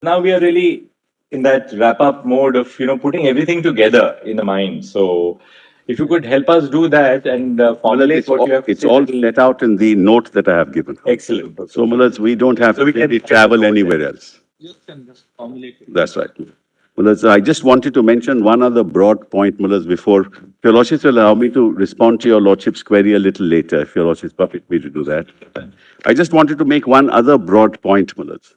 Now we are really in that wrap-up mode of putting everything together in the mind. So, if you could help us do that and formulate what you have It's said, all set out in the note that I have given. excellent. So, Mulaz, we don't have So we to can really travel anywhere else. That's right. Mulaz, I just wanted to mention one other broad point, Mulaz, before. If your Lordships will allow me to respond to your Lordship's query a little later, if your Lordships permit me to do that. I just wanted to make one other broad point, Mulaz.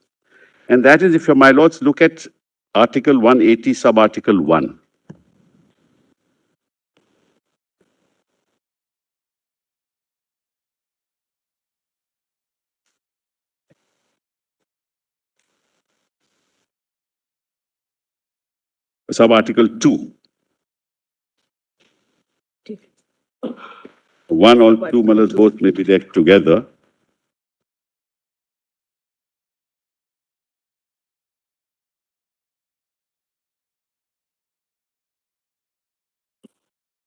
And that is, if your my lords look at Article 180, sub-article 1. Sub-article 2. 1 or 2, Mulaz, both may be read together.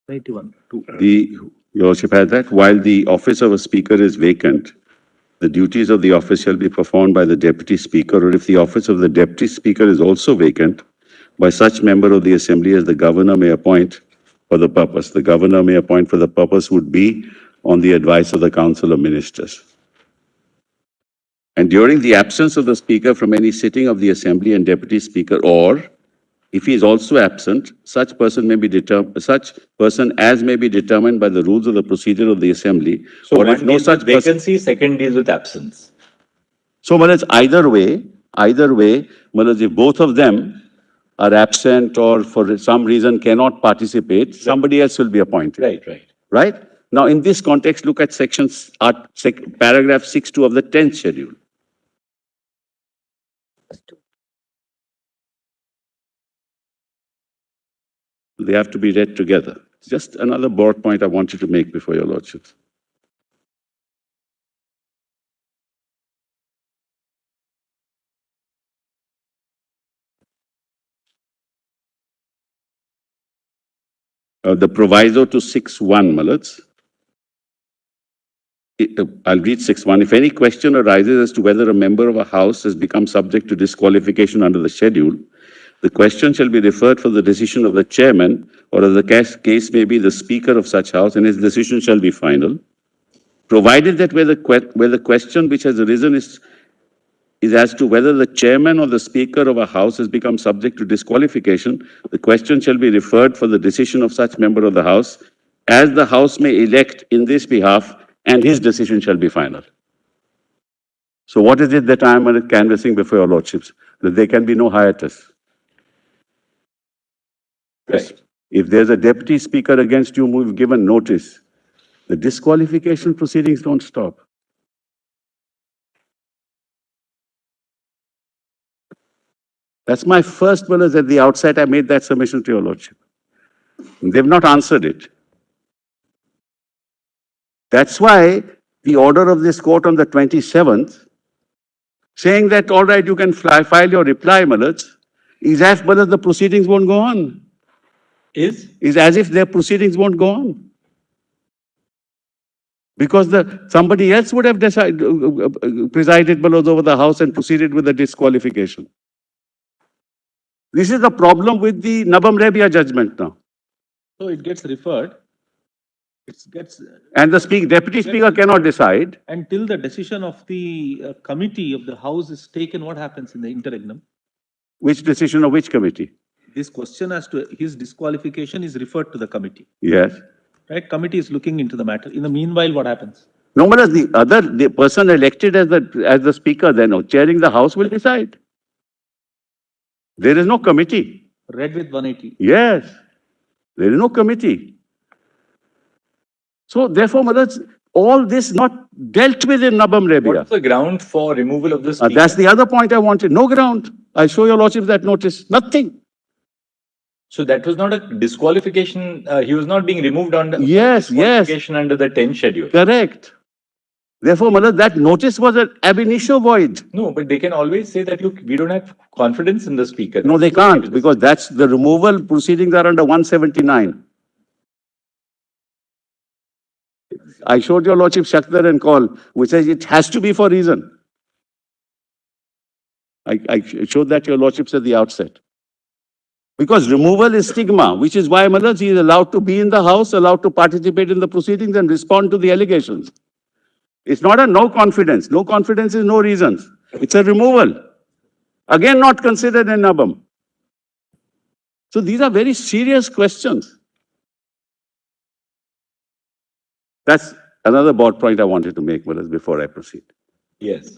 Your Lordship has that. While the office of a speaker is vacant, the duties of the office shall be performed by the deputy speaker, or if the office of the deputy speaker is also vacant, by such member of the assembly as the governor may appoint for the purpose. The governor may appoint for the purpose would be on the advice of the council of ministers. And during the absence of the speaker from any sitting of the assembly and deputy speaker, or if he is also absent, such person as may be determined by the rules of the procedure of the assembly. So or if no such vacancy, second deals with absence. So, Manoj, either way, Manoj, if both of them are absent or for some reason cannot participate, somebody else will be appointed. Right? Now, in this context, look at paragraph 6.2 of the 10th schedule. They have to be read together. Just another broad point I wanted to make before your lordships. The proviso to 6.1, Malats. I'll read 6.1. If any question arises as to whether a member of a house has become subject to disqualification under the schedule, the question shall be referred for the decision of the chairman, or as the case may be, the speaker of such house, and his decision shall be final. Provided that where the question which has arisen is as to whether the chairman or the speaker of a house has become subject to disqualification, the question shall be referred for the decision of such member of the house, as the house may elect in this behalf, and his decision shall be final. So what is it that I am canvassing before your lordships? That there can be no hiatus. Yes. If there's a deputy speaker against you, we've given notice. The disqualification proceedings don't stop. That's my first one. At the outset, I made that submission to your lordship. They've not answered it. That's why the order of this court on the 27th, saying that, all right, you can file your reply, Malaj, is as well as the proceedings won't go on. Is as if their proceedings won't go on. Because somebody else would have presided over the house and proceeded with the disqualification. This is the problem with the Nabam Rebia judgment now. So it gets referred. And the deputy speaker cannot decide. Until the decision of the committee of the house is taken, what happens in the interregnum? Which decision of which committee? This question as to his disqualification is referred to the committee. Yes. Right? Committee is looking into the matter. In the meanwhile, what happens? No, but the person elected as the speaker then, or chairing the house, will decide. There is no committee. Read with 180. Yes. There is no committee. So, therefore, all this not dealt with in Nabam Rebia. What's the ground for removal of this? That's the other point I wanted. No ground. I'll show your lordship that notice. Nothing. So that was not a disqualification. He was not being removed under disqualification under the 10th schedule. Correct. Therefore, that notice was an ab initio void. No, but they can always say that, look, we don't have confidence in the speaker. No, they can't, because that's the removal proceedings are under 179. I showed your lordship Shaktar and call, which says it has to be for reason. I showed that to your lordships at the outset. Because removal is stigma, which is why Manoj is allowed to be in the house, allowed to participate in the proceedings and respond to the allegations. It's not a no confidence. No confidence is no reasons. It's a removal. Again, not considered in NABAM. So these are very serious questions. That's another broad point I wanted to make, Manoj, before I proceed. Yes.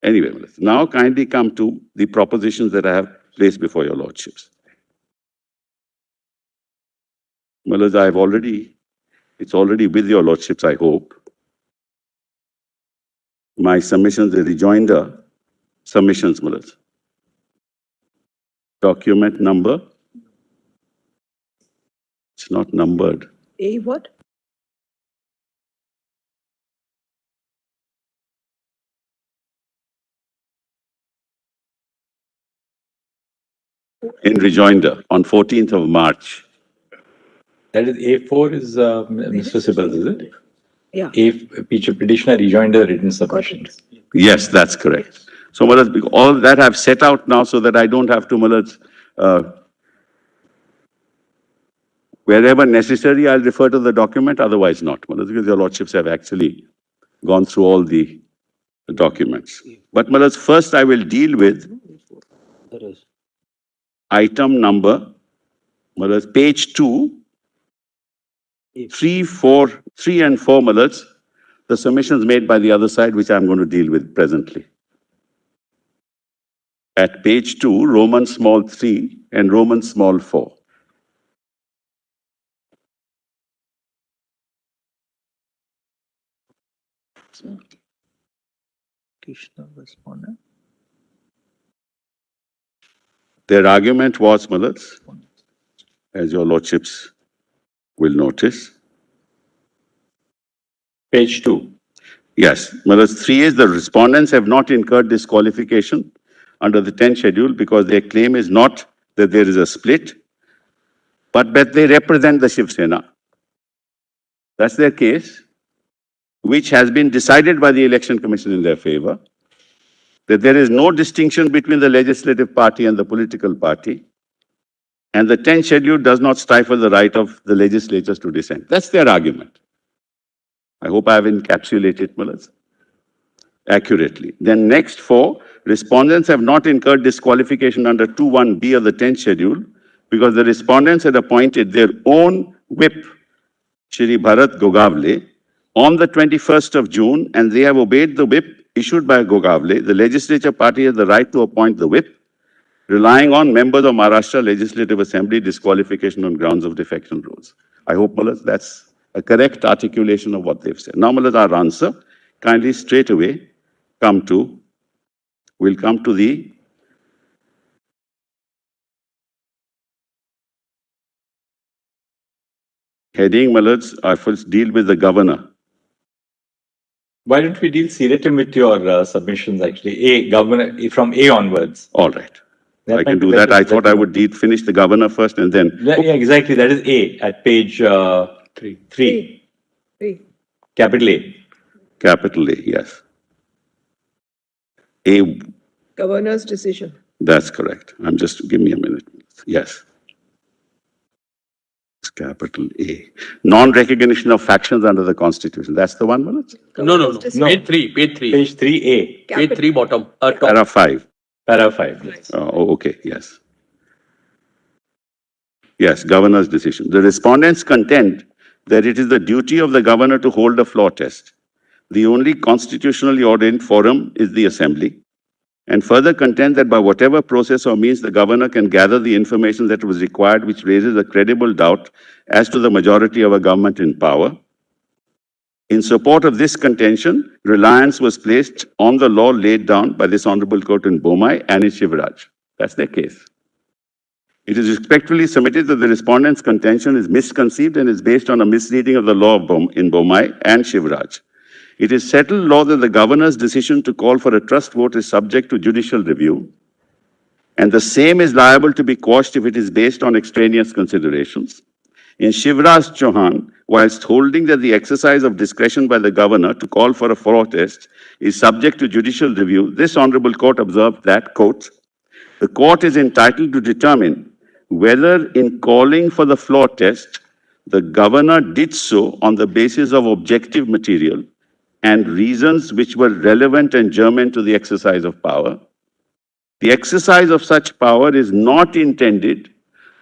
Anyway, now kindly come to the propositions that I have placed before your lordships. Malaj, it's already with your lordships, I hope. My submissions, the rejoinder submissions, Malaj. Document number. It's not numbered. A what? In rejoinder on 14th of March. That is A4 is Mr. Sibbals, is it? Yeah. Petitioner rejoinder written submissions. Yes, that's correct. So, Malaj, all that I've set out now so that I don't have to, Malaj, wherever necessary, I'll refer to the document, otherwise not, Malaj, because your lordships have actually gone through all the documents. But, Malaj, first I will deal with item number, Malaj, page 2, 3, and 4, Malaj, the submissions made by the other side, which I'm going to deal with presently. At page 2, Roman small 3 and Roman small 4. Their argument was, Malaj, as your lordships will notice. Page 2. Yes, Malaj, 3 is the respondents have not incurred disqualification under the 10th schedule because their claim is not that there is a split, but that they represent the Shiv Sena. That's their case, which has been decided by the Election Commission in their favor, that there is no distinction between the legislative party and the political party, and the 10th schedule does not stifle the right of the legislatures to dissent. That's their argument. I hope I have encapsulated, Malaj, accurately. Then next 4, respondents have not incurred disqualification under 2(1)(b) of the 10th schedule because the respondents had appointed their own whip, Shri Bharat Gogavle, on the 21st of June, and they have obeyed the whip issued by Gogavle. The legislature party has the right to appoint the whip, relying on members of Maharashtra Legislative Assembly disqualification on grounds of defection rules. I hope, Malaj, that's a correct articulation of what they've said. Now, Malaj, our answer, kindly straight away we'll come to the heading, Malaj. I first deal with the governor. Why don't we deal seriatim with your submissions actually? A, governor, from A onwards. All right. That I can might be do that. better. I thought I would finish the governor first and then. Yeah, exactly. That is A at page 3. Three. Capital A. Capital A, yes. A, Governor's decision. that's correct. Give me a minute. Yes. It's capital A. Non-recognition of factions under the Constitution. That's the one, Manoj? No. Decision. Page 3, page 3. Page 3A. Page 3 bottom, top. Para 5. Para 5. Yes. Oh, okay, yes. Yes, governor's decision. The respondents contend that it is the duty of the governor to hold a floor test. The only constitutionally ordained forum is the assembly, and further contend that by whatever process or means the governor can gather the information that was required, which raises a credible doubt as to the majority of a government in power. In support of this contention, reliance was placed on the law laid down by this Honorable Court in Bomai and in Shivraj. That's their case. It is respectfully submitted that the respondent's contention is misconceived and is based on a misreading of the law in Bomai and Shivraj. It is settled law that the governor's decision to call for a trust vote is subject to judicial review, and the same is liable to be quashed if it is based on extraneous considerations. in Shivraj Chauhan, whilst holding that the exercise of discretion by the governor to call for a floor test is subject to judicial review, this honorable court observed that, quote, the court is entitled to determine whether in calling for the floor test, the governor did so on the basis of objective material and reasons which were relevant and germane to the exercise of power. The exercise of such power is not intended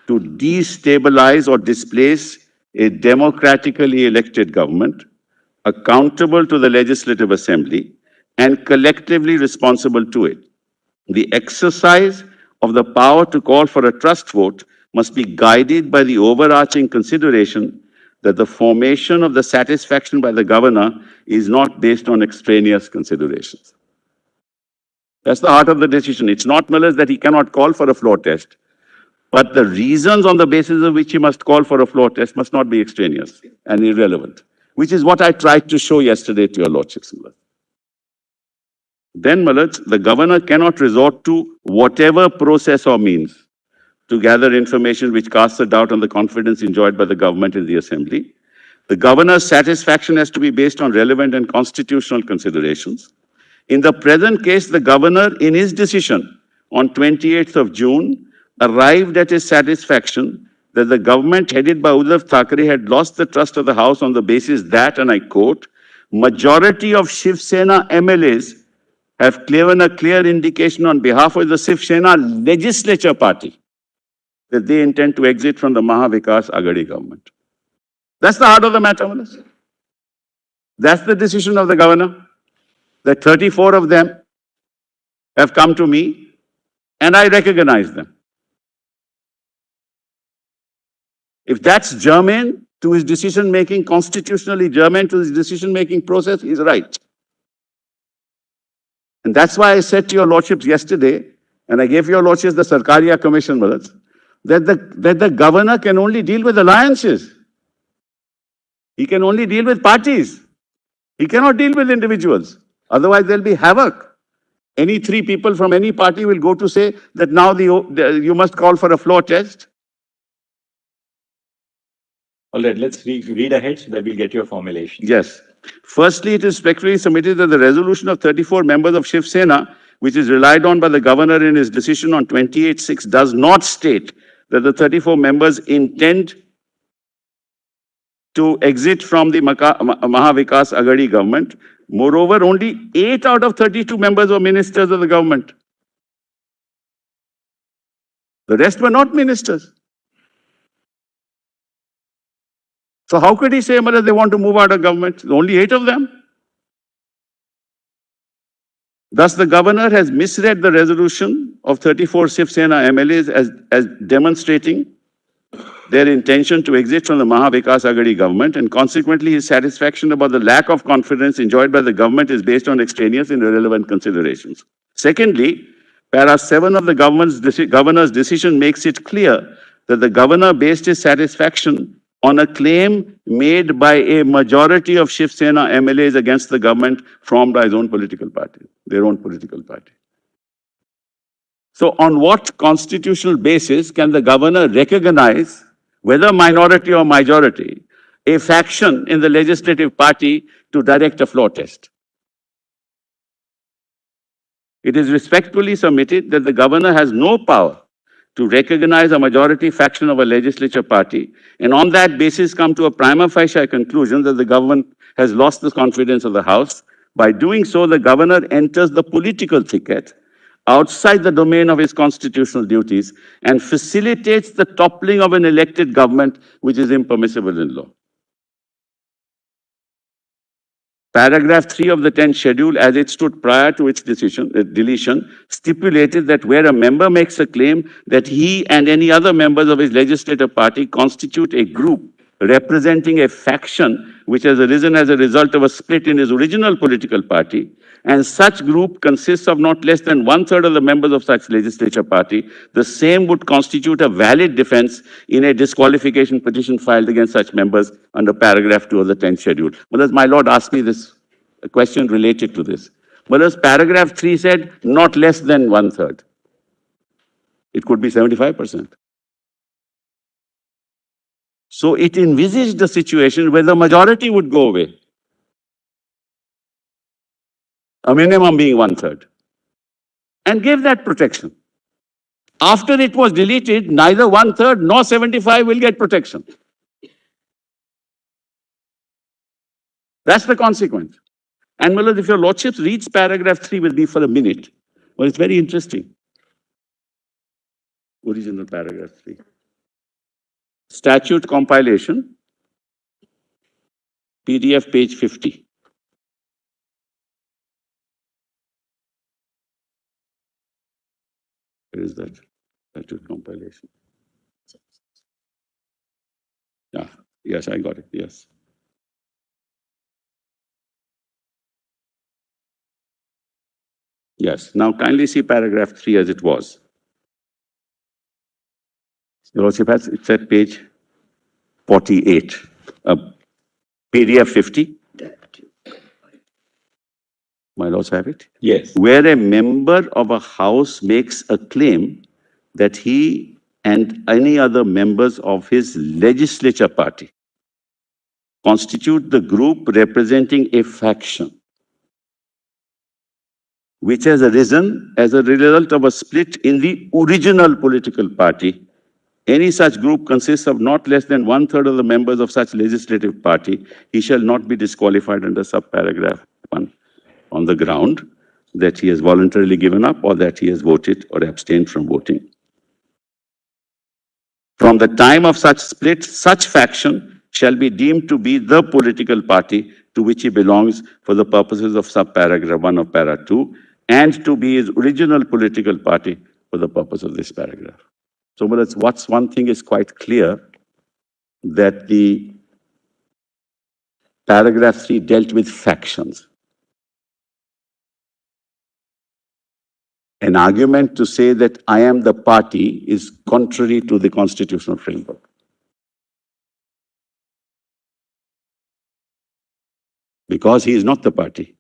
to destabilize or displace a democratically elected government, accountable to the Legislative Assembly and collectively responsible to it. The exercise of the power to call for a trust vote must be guided by the overarching consideration that the formation of the satisfaction by the governor is not based on extraneous considerations. That's the heart of the decision. It's not Miller's that he cannot call for a floor test, but the reasons on the basis of which he must call for a floor test must not be extraneous and irrelevant, which is what I tried to show yesterday to your lordships, Miller. Then, Malaj, the governor cannot resort to whatever process or means to gather information which casts a doubt on the confidence enjoyed by the government in the assembly. The governor's satisfaction has to be based on relevant and constitutional considerations. In the present case, the governor, in his decision on 28th of June, arrived at his satisfaction that the government headed by Uddhav Thackeray had lost the trust of the House on the basis that, and I quote, majority of Shiv Sena MLAs have given a clear indication on behalf of the Shiv Sena legislature party that they intend to exit from the Mahavikas Aghadi government. That's the heart of the matter, Manas. That's the decision of the governor. The 34 of them have come to me and I recognize them. If that's germane to his decision-making, constitutionally germane to his decision-making process, he's right. And that's why I said to your lordships yesterday, and I gave your lordships the Sarkaria Commission, brothers, that the governor can only deal with alliances. He can only deal with parties. He cannot deal with individuals. Otherwise, there'll be havoc. Any three people from any party will go to say that now you must call for a floor test. All right, let's read ahead so that we'll get your formulation. Yes. Firstly, it is respectfully submitted that the resolution of 34 members of Shiv Sena, which is relied on by the governor in his decision on 28/6, does not state that the 34 members intend to exit from the Mahavikas Aghadi government. Moreover, only 8 out of 32 members were ministers of the government. The rest were not ministers. So how could he say, Mother, they want to move out of government? Only 8 of them. Thus, the governor has misread the resolution of 34 Shiv Sena MLAs as demonstrating their intention to exit from the Mahavikas Aghadi government, and consequently his satisfaction about the lack of confidence enjoyed by the government is based on extraneous and irrelevant considerations. Secondly, para 7 of the governor's decision makes it clear that the governor based his satisfaction on a claim made by a majority of Shiv Sena MLAs against the government formed by his own political party, their own political party. So on what constitutional basis can the governor recognize, whether minority or majority, a faction in the legislative party to direct a floor test? It is respectfully submitted that the governor has no power to recognize a majority faction of a legislature party, and on that basis come to a prima facie conclusion that the government has lost the confidence of the House. By doing so, the governor enters the political thicket outside the domain of his constitutional duties and facilitates the toppling of an elected government, which is impermissible in law. Paragraph 3 of the 10th schedule, as it stood prior to its deletion, stipulated that where a member makes a claim that he and any other members of his legislative party constitute a group representing a faction which has arisen as a result of a split in his original political party, and such group consists of not less than 1/3 of the members of such legislature party, the same would constitute a valid defense in a disqualification petition filed against such members under paragraph 2 of the 10th schedule. Well, my lord asked me this, a question related to this. Well, as paragraph 3 said, not less than 1/3. It could be 75%. So it envisaged a situation where the majority would go away. A minimum being 1/3. And gave that protection. After it was deleted, neither 1/3 nor 75 will get protection. That's the consequence. And Milord, if your lordship reads paragraph 3 with me for a minute, well, it's very interesting. Original paragraph 3. Statute compilation, PDF page 50. Where is that? Statute compilation. Yeah, yes, I got it, yes. Yes, now kindly see paragraph 3 as it was. Your lordship has, it's at page 48, PDF 50. My lords have it. Yes. Where a member of a house makes a claim that he and any other members of his legislature party constitute the group representing a faction which has arisen as a result of a split in the original political party. Any such group consists of not less than 1/3 of the members of such legislative party. He shall not be disqualified under subparagraph 1 on the ground that he has voluntarily given up or that he has voted or abstained from voting. From the time of such split, such faction shall be deemed to be the political party to which he belongs for the purposes of subparagraph 1 of para 2 and to be his original political party for the purpose of this paragraph. So, what's one thing is quite clear, that the paragraph 3 dealt with factions. An argument to say that I am the party is contrary to the constitutional framework. Because he is not the party.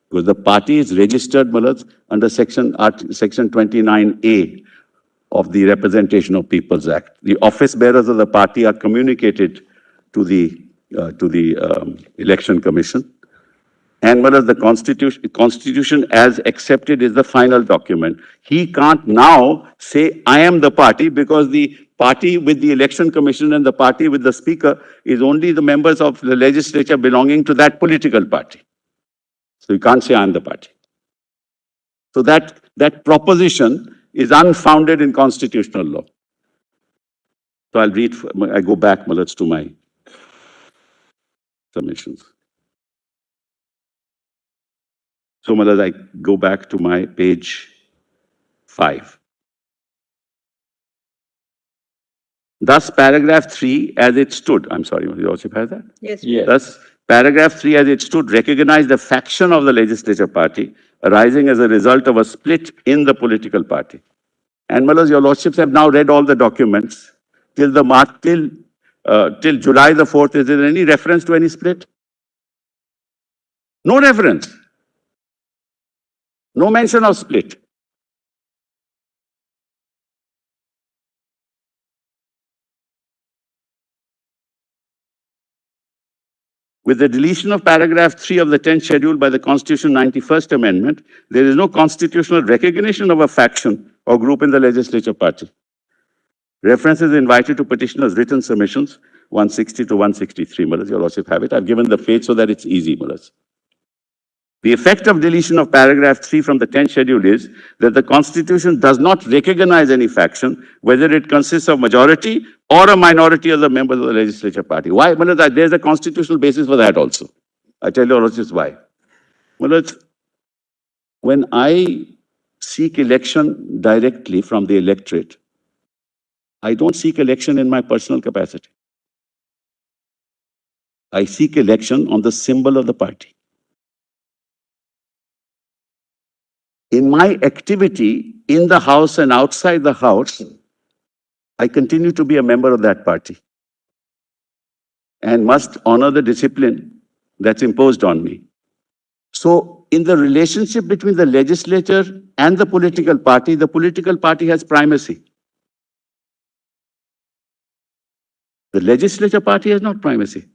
Because the party is registered, Malad, under section 29A of the Representation of Peoples Act. The office bearers of the party are communicated to the Election Commission. And whereas the constitution as accepted is the final document, he can't now say, I am the party, because the party with the election commission and the party with the speaker is only the members of the legislature belonging to that political party. So you can't say, I am the party. So that proposition is unfounded in constitutional law. So I go back, Malaj, to my submissions. So, Malad, I go back to my page 5. Thus, paragraph 3 as it stood, I'm sorry, you also have that? Yes. Yes. Thus, paragraph 3 as it stood recognized the faction of the legislature party arising as a result of a split in the political party. And Malad, your lordships have now read all the documents. Till July the 4th, is there any reference to any split? No reference. No mention of split. With the deletion of paragraph 3 of the 10th schedule by the Constitution 91st Amendment, there is no constitutional recognition of a faction or group in the legislature party. Reference is invited to petitioner's written submissions, 160 to 163. Malas, your lordship have it. I've given the page so that it's easy, Malas. The effect of deletion of paragraph 3 from the 10th schedule is that the Constitution does not recognize any faction, whether it consists of majority or a minority of the members of the legislature party. Why? Malad, there's a constitutional basis for that also. I tell you, Lordships, why. Malad, when I seek election directly from the electorate, I don't seek election in my personal capacity. I seek election on the symbol of the party. In my activity in the house and outside the house, I continue to be a member of that party and must honor the discipline that's imposed on me. So in the relationship between the legislature and the political party, has primacy. The legislature party has not primacy.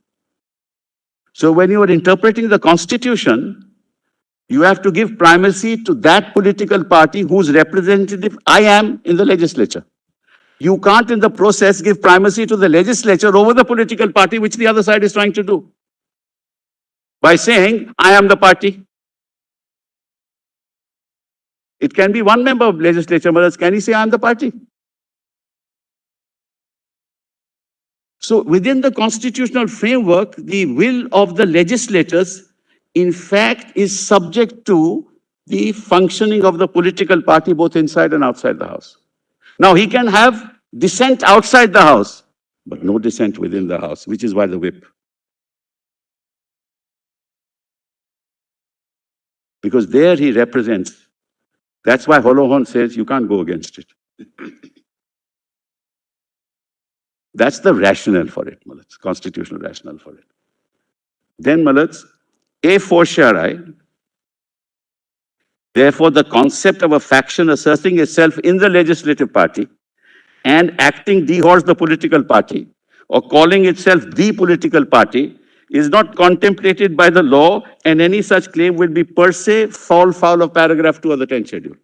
So when you are interpreting the constitution, you have to give primacy to that political party whose representative I am in the legislature. You can't in the process give primacy to the legislature over the political party, which the other side is trying to do, by saying, I am the party. It can be one member of legislature, but can he say, I am the party? So within the constitutional framework, the will of the legislators, in fact, is subject to the functioning of the political party, both inside and outside the House. Now, he can have dissent outside the House, but no dissent within the House, which is why the whip. Because there he represents. That's why Holohon says you can't go against it. That's the rationale for it, Malats, constitutional rationale for it. Then, Malats, a fortiori, therefore, the concept of a faction asserting itself in the legislative party and acting dehors the political party or calling itself the political party is not contemplated by the law, and any such claim will be per se fall foul of paragraph 2 of the 10th schedule.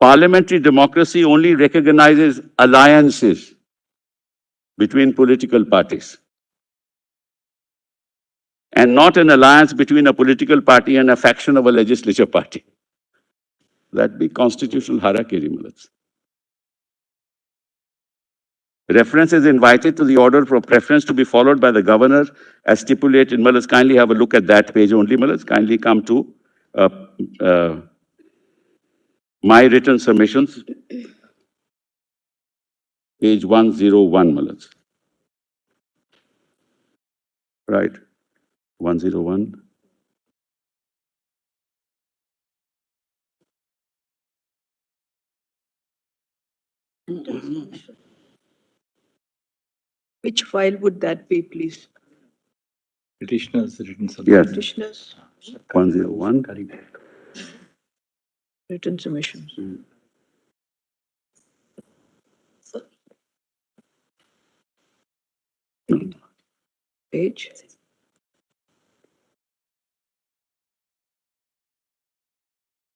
Parliamentary democracy only recognizes alliances between political parties and not an alliance between a political party and a faction of a legislature party. That be constitutional harakiri, Malats. Reference is invited to the order for preference to be followed by the governor as stipulated. Malats, kindly have a look at that page only, Malats. Kindly come to my written submissions, page 101, Malats. Right, 101. Which file would that be, please? Petitioners written Yes, Petitioners, 101. written submissions. Page.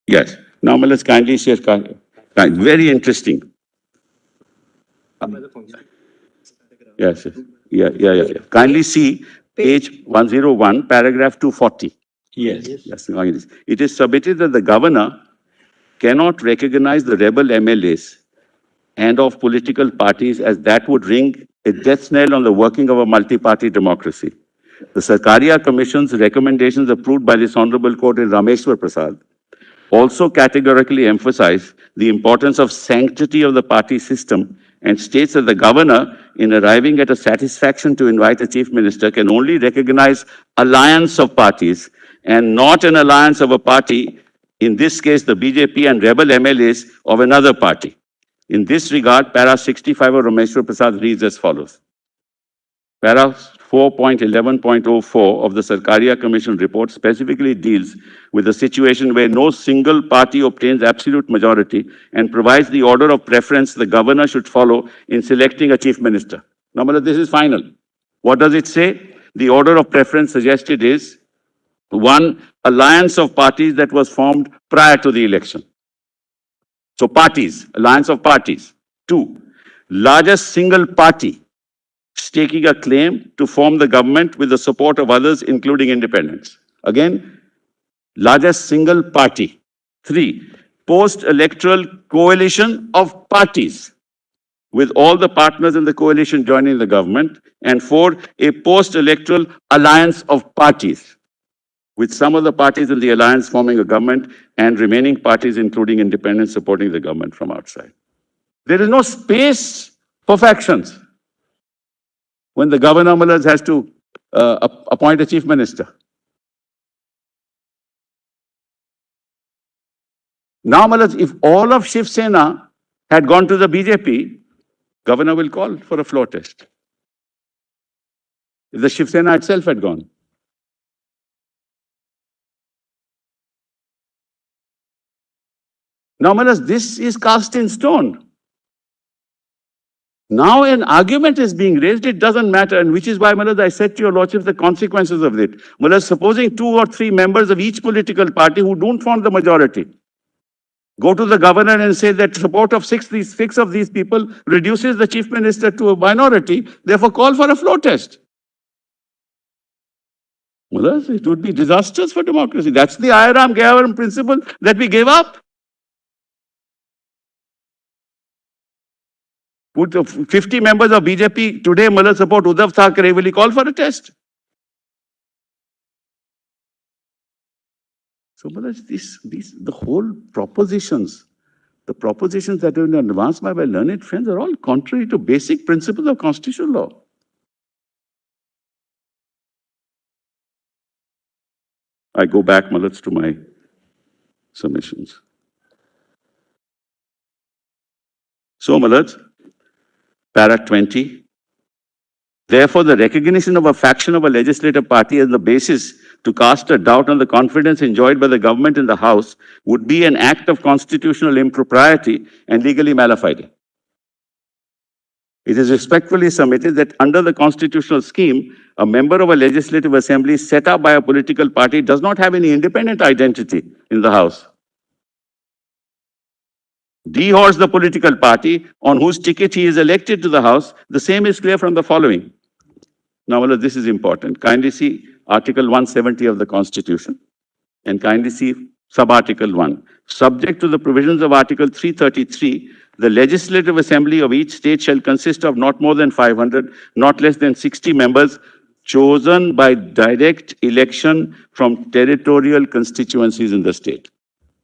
Yes. Now, let's kindly share. Very interesting. Yes, yes. Yeah. Kindly see page 101, paragraph 240. Yes. Yes, it is submitted that the governor cannot recognize the rebel MLAs and of political parties, as that would ring a death knell on the working of a multi-party democracy. The Sarkaria Commission's recommendations approved by this Honorable Court in Rameshwar Prasad also categorically emphasize the importance of sanctity of the party system and states that the governor, in arriving at a satisfaction to invite a chief minister, can only recognize alliance of parties and not an alliance of a party, in this case the BJP and rebel MLAs of another party. In this regard, para 65 of Rameshwar Prasad reads as follows. Para 4.11.04 of the Sarkaria Commission report specifically deals with a situation where no single party obtains absolute majority and provides the order of preference the governor should follow in selecting a chief minister. Now, this is final. What does it say? The order of preference suggested is, 1, alliance of parties that was formed prior to the election. So parties, alliance of parties. 2, largest single party staking a claim to form the government with the support of others, including independents. Again, largest single party. 3, post-electoral coalition of parties with all the partners in the coalition joining the government. And 4, a post-electoral alliance of parties with some of the parties in the alliance forming a government and remaining parties, including independents, supporting the government from outside. There is no space for factions when the governor has to appoint a chief minister. Now, if all of Shiv Sena had gone to the BJP, governor will call for a floor test. If the Shiv Sena itself had gone. Now, this is cast in stone. Now an argument is being raised, it doesn't matter, and which is why, Malad, I said to your lordship the consequences of it. Malad, supposing 2 or 3 members of each political party who don't form the majority go to the governor and say that support of six of these people reduces the chief minister to a minority, therefore call for a floor test. Malad, it would be disastrous for democracy. That's the Ayram Gayavaram principle that we gave up. Put 50 members of BJP today, Malad, support Uddhav Thackeray, will he call for a test? So, Malad, the whole propositions, the propositions that have been advanced by learned friends are all contrary to basic principles of constitutional law. I go back, Malad, to my submissions. So, Malad, para 20. Therefore, the recognition of a faction of a legislative party as the basis to cast a doubt on the confidence enjoyed by the government in the House would be an act of constitutional impropriety and legally mala fide. It is respectfully submitted that under the constitutional scheme, a member of a legislative assembly set up by a political party does not have any independent identity in the House. Dehors the political party on whose ticket he is elected to the House. The same is clear from the following. Now, this is important. Kindly see Article 170 of the Constitution and kindly see Sub-Article 1. Subject to the provisions of Article 333, the Legislative Assembly of each state shall consist of not more than 500, not less than 60 members chosen by direct election from territorial constituencies in the state.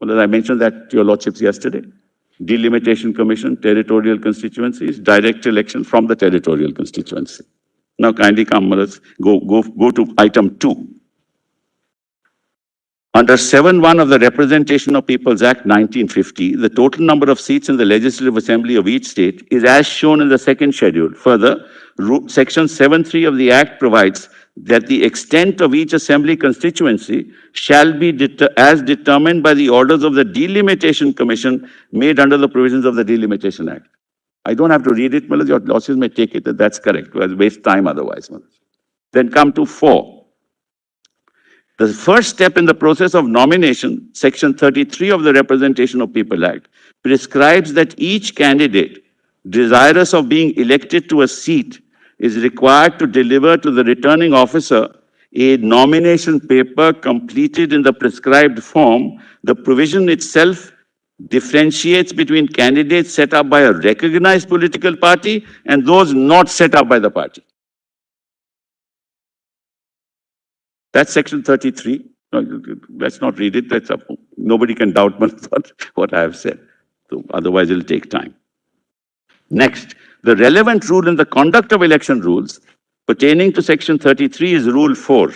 Well, I mentioned that to your lordships yesterday. Delimitation Commission, territorial constituencies, direct election from the territorial constituency. Now, kindly come, let's go to item 2. Under 7(1) of the Representation of Peoples Act 1950, the total number of seats in the Legislative Assembly of each state is as shown in the second schedule. Further, Section 7(3) of the Act provides that the extent of each assembly constituency shall be as determined by the orders of the Delimitation Commission made under the provisions of the Delimitation Act. I don't have to read it, your losses may take it, that's correct. We'll waste time otherwise. Then come to 4. The first step in the process of nomination, Section 33 of the Representation of People Act, prescribes that each candidate desirous of being elected to a seat is required to deliver to the returning officer a nomination paper completed in the prescribed form. The provision itself differentiates between candidates set up by a recognized political party and those not set up by the party. That's Section 33. No, let's not read it. That's up. Nobody can doubt what I have said. So otherwise, it'll take time. Next, the relevant rule in the conduct of election rules pertaining to Section 33 is Rule 4,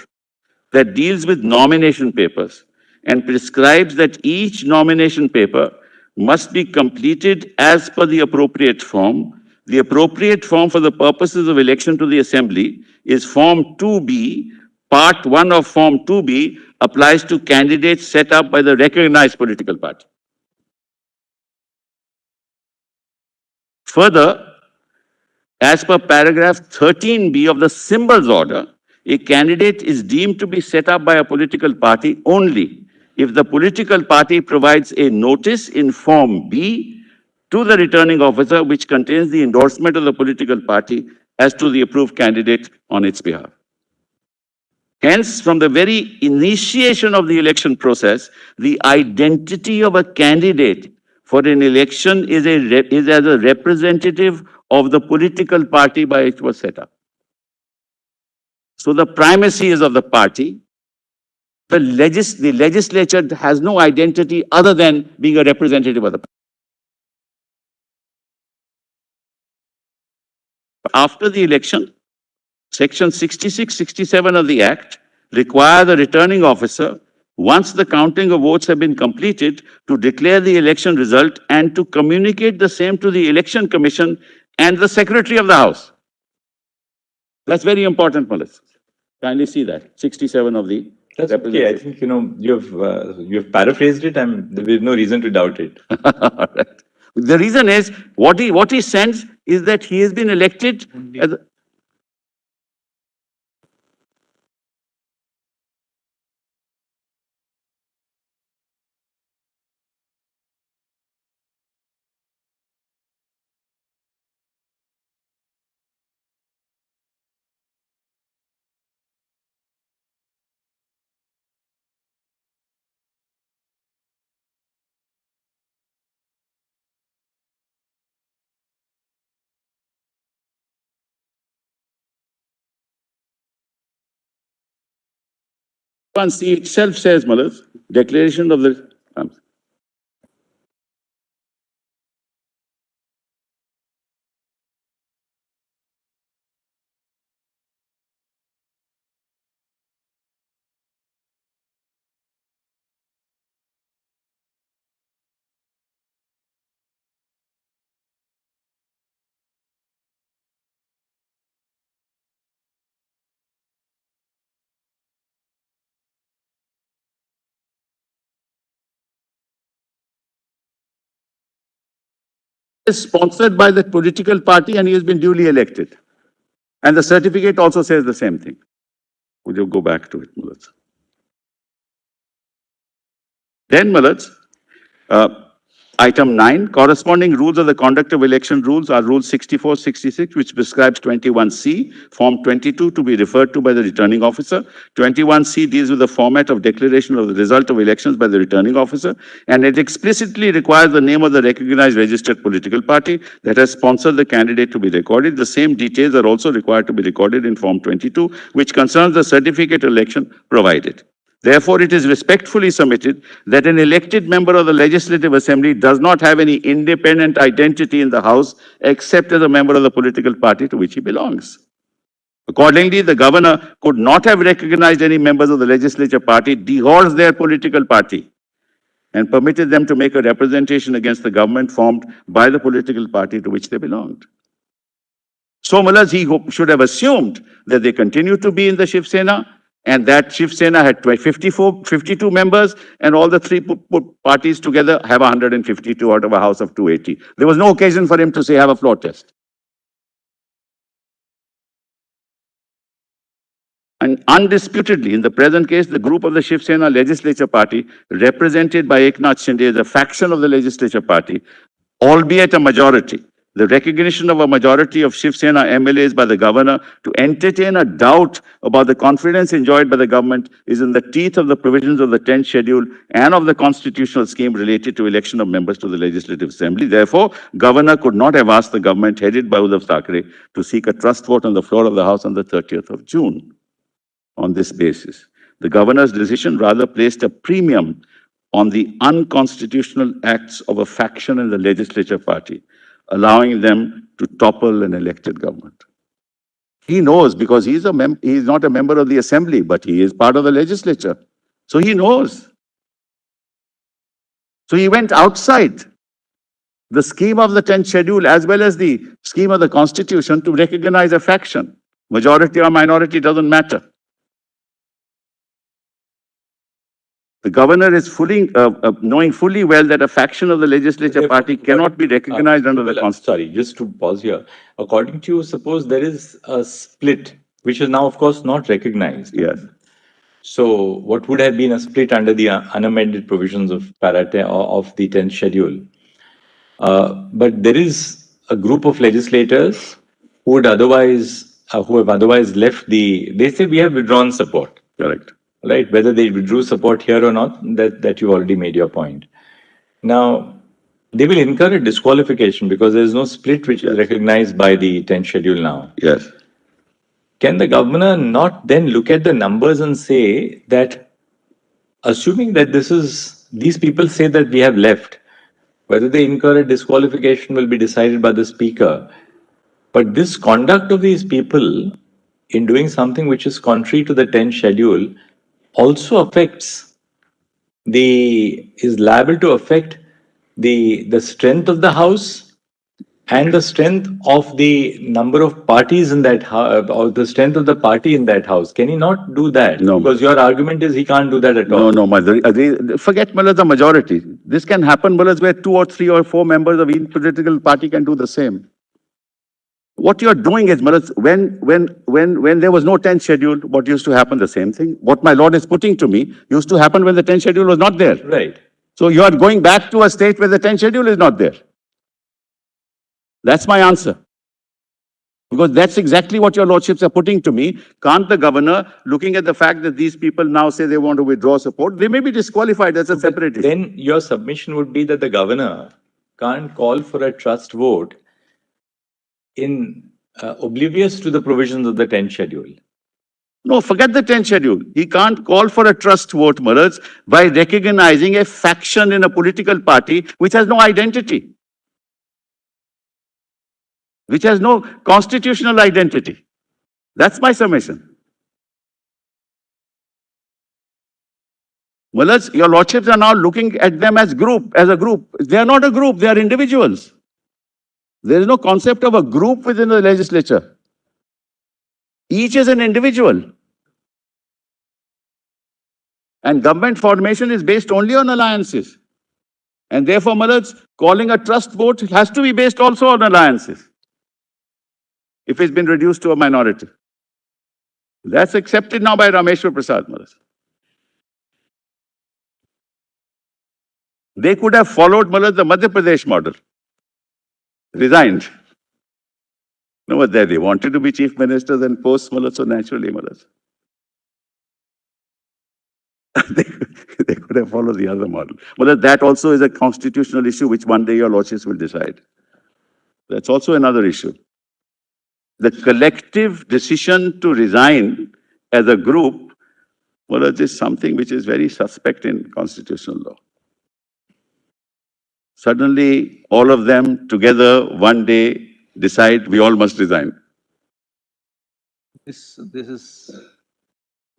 that deals with nomination papers and prescribes that each nomination paper must be completed as per the appropriate form. The appropriate form for the purposes of election to the Assembly is Form 2B. Part 1 of Form 2B applies to candidates set up by the recognized political party. Further, as per paragraph 13B of the symbols order, a candidate is deemed to be set up by a political party only if the political party provides a notice in Form B to the returning officer which contains the endorsement of the political party as to the approved candidate on its behalf. Hence, from the very initiation of the election process, the identity of a candidate for an election is as a representative of the political party by which it was set up. So the primacy is of the party. The legislature has no identity other than being a representative of the party. After the election, Section 66, 67 of the Act require the returning officer, once the counting of votes have been completed, to declare the election result and to communicate the same to the Election Commission and the Secretary of the House. That's very important, Melissa. Kindly see that, 67 of the... That's okay. I think, you've paraphrased it and there is no reason to doubt it. Right. The reason is, what he sends is that he has been elected as a- One C itself says, Malaz, declaration of the. Is sponsored by the political party and he has been duly elected. And the certificate also says the same thing. Would you go back to it, Malaz? Then, Malaz, item 9, corresponding rules of the conduct of election rules are Rule 64, 66, which prescribes 21C, Form 22 to be referred to by the returning officer. 21C deals with the format of declaration of the result of elections by the returning officer, and it explicitly requires the name of the recognized registered political party that has sponsored the candidate to be recorded. The same details are also required to be recorded in Form 22, which concerns the certificate election provided. Therefore, it is respectfully submitted that an elected member of the Legislative Assembly does not have any independent identity in the House except as a member of the political party to which he belongs. Accordingly, the governor could not have recognized any members of the legislature party, dehorsed their political party, and permitted them to make a representation against the government formed by the political party to which they belonged. So, Malaz, he should have assumed that they continued to be in the Shiv Sena, and that Shiv Sena had 52 members, and all the three parties together have 152 out of a house of 280. There was no occasion for him to say, have a floor test. And undisputedly, in the present case, the group of the Shiv Sena legislature party, represented by Eknath Shinde, is a faction of the legislature party, albeit a majority. The recognition of a majority of Shiv Sena MLAs by the governor to entertain a doubt about the confidence enjoyed by the government is in the teeth of the provisions of the 10th schedule and of the constitutional scheme related to election of members to the Legislative Assembly. Therefore, governor could not have asked the government headed by Uddhav Thackeray to seek a trust vote on the floor of the House on the 30th of June. On this basis, the governor's decision rather placed a premium on the unconstitutional acts of a faction in the legislature party, allowing them to topple an elected government. He knows because he's not a member of the assembly, but he is part of the legislature. So he knows. So he went outside the scheme of the 10th schedule as well as the scheme of the constitution to recognize a faction. Majority or minority doesn't matter. The governor is knowing fully well that a faction of the legislature party cannot be recognized under the constitution. Sorry, just to pause here. According to you, suppose there is a split, which is now, of course, not recognized. Yes. So, what would have been a split under the unamended provisions of of the 10th schedule? But there is a group of legislators who would otherwise, who have otherwise left they say we have withdrawn support. Correct. Right, whether they withdrew support here or not, that you already made your point. Now, they will incur a disqualification because there is no split which is recognized by the 10th schedule now. Yes. Can the governor not then look at the numbers and say that, assuming that these people say that we have left, whether they incur a disqualification will be decided by the speaker, but this conduct of these people in doing something which is contrary to the 10th schedule also is liable to affect the strength of the house and the strength of the number of parties in that house, or the strength of the party in that house. Can he not do that? No. Because your argument is he can't do that at all. No, forget Malaz, the majority. This can happen, Malaz, where 2 or 3 or 4 members of each political party can do the same. What you're doing is, Maharaj, when there was no 10th schedule, what used to happen? The same thing. What my Lord is putting to me used to happen when the 10th schedule was not there. Right. So you are going back to a state where the 10th schedule is not there. That's my answer. Because that's exactly what your lordships are putting to me. Can't the governor, looking at the fact that these people now say they want to withdraw support, they may be disqualified. That's a separate issue. Then your submission would be that the governor can't call for a trust vote in oblivious to the provisions of the 10th schedule. No, forget the 10th schedule. He can't call for a trust vote, Maharaj, by recognizing a faction in a political party which has no identity, which has no constitutional identity. That's my submission. Maharaj, your lordships are now looking at them as a group. They are not a group, they are individuals. There is no concept of a group within the legislature. Each is an individual. And government formation is based only on alliances. And therefore, Maharaj, calling a trust vote has to be based also on alliances, if it's been reduced to a minority. That's accepted now by Rameshwar Prasad, Maharaj. They could have followed, Maharaj, the Madhya Pradesh model. Resigned. No, but they wanted to be chief ministers and posts, Maharaj, so naturally, Maharaj. they could have followed the other model. But that also is a constitutional issue which one day your lordships will decide. That's also another issue. The collective decision to resign as a group, well, is something which is very suspect in constitutional law. Suddenly, all of them together one day decide we all must resign. This is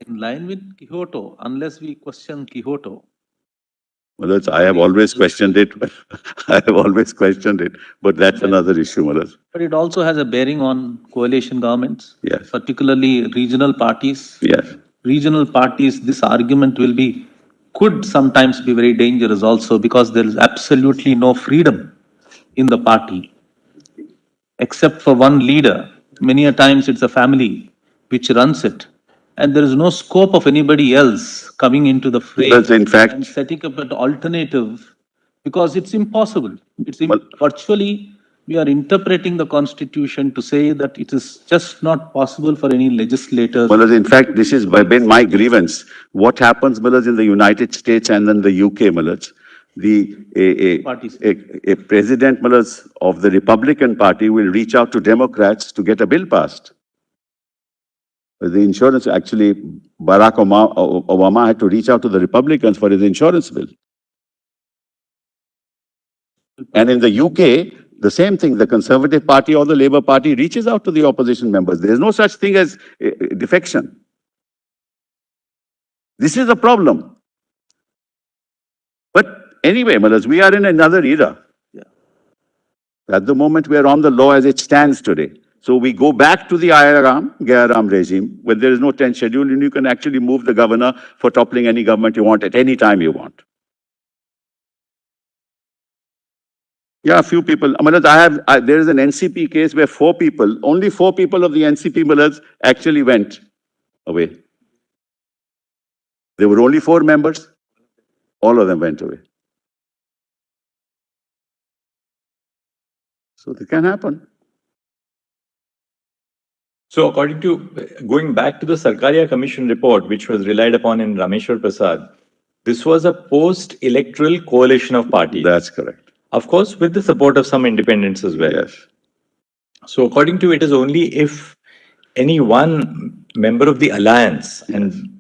in line with Kyoto, unless we question Kyoto. Well, I have always questioned it. I have always questioned it, but that's another issue, Maharaj. But it also has a bearing on coalition governments. Yes. Particularly regional parties. Yes. Regional parties, this argument could sometimes be very dangerous also, because there is absolutely no freedom in the party, except for one leader. Many a times it's a family which runs it, and there is no scope of anybody else coming into the fray. Because in fact, and setting up an alternative, because it's impossible. Virtually, we are interpreting the constitution to say that it is just not possible for any legislator. Well, in fact, this has been my grievance. What happens, Maharaj, in the United States and in the UK, Maharaj, a president, Maharaj, of the Republican Party will reach out to Democrats to get a bill passed. The insurance, actually, Barack Obama had to reach out to the Republicans for his insurance bill. And in the UK, the same thing, the Conservative Party or the Labour Party reaches out to the opposition members. There is no such thing as defection. This is a problem. But anyway, Maharaj, we are in another era. Yeah. At the moment, we are on the law as it stands today. So we go back to the Gairam regime, where there is no 10th schedule, and you can actually move the governor for toppling any government you want at any time you want. Yeah, a few people. Maharaj, there is an NCP case where only four people of the NCP, Maharaj, actually went away. There were only 4 members. All of them went away. So it can happen. So according to, going back to the Sarkaria Commission report, which was relied upon in Rameshwar Prasad, this was a post-electoral coalition of parties. That's correct. Of course, with the support of some independents as well. Yes. So according to it is only if any one member of the alliance and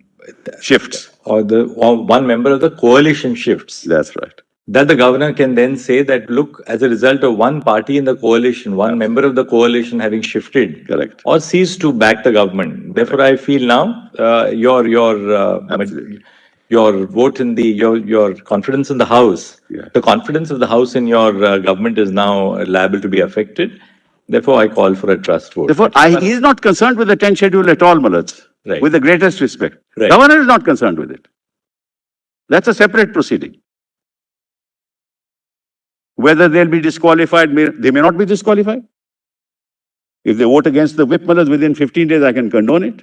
Shifts. or one member of the coalition shifts, That's right. that the governor can then say that, look, as a result of one party in the coalition, one member of the coalition having shifted, Correct. or ceased to back the government. Therefore, I feel now your vote in your confidence in the House, the confidence of the House in your government is now liable to be affected. Therefore, I call for a trust vote. Therefore, he is not concerned with the 10th schedule at all, Maharaj. Right. With the greatest respect. Right. Governor is not concerned with it. That's a separate proceeding. Whether they'll be disqualified, they may not be disqualified. If they vote against the whip, within 15 days, I can condone it.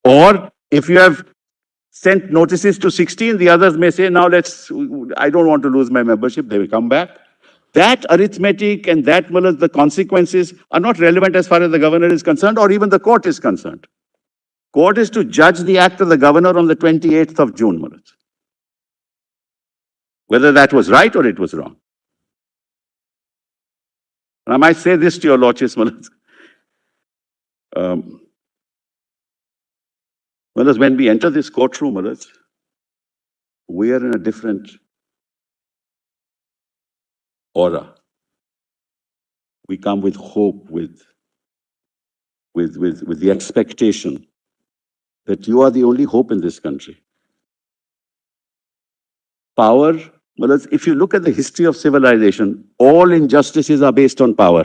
Or if you have sent notices to 16, the others may say, I don't want to lose my membership, they will come back. That arithmetic and that, the consequences are not relevant as far as the governor is concerned or even the court is concerned. Court is to judge the act of the governor on the 28th of June, whether that was right or it was wrong. And I might say this to your lordships, when we enter this courtroom, we are in a different aura. We come with hope, with the expectation that you are the only hope in this country. Power, if you look at the history of civilization, all injustices are based on power.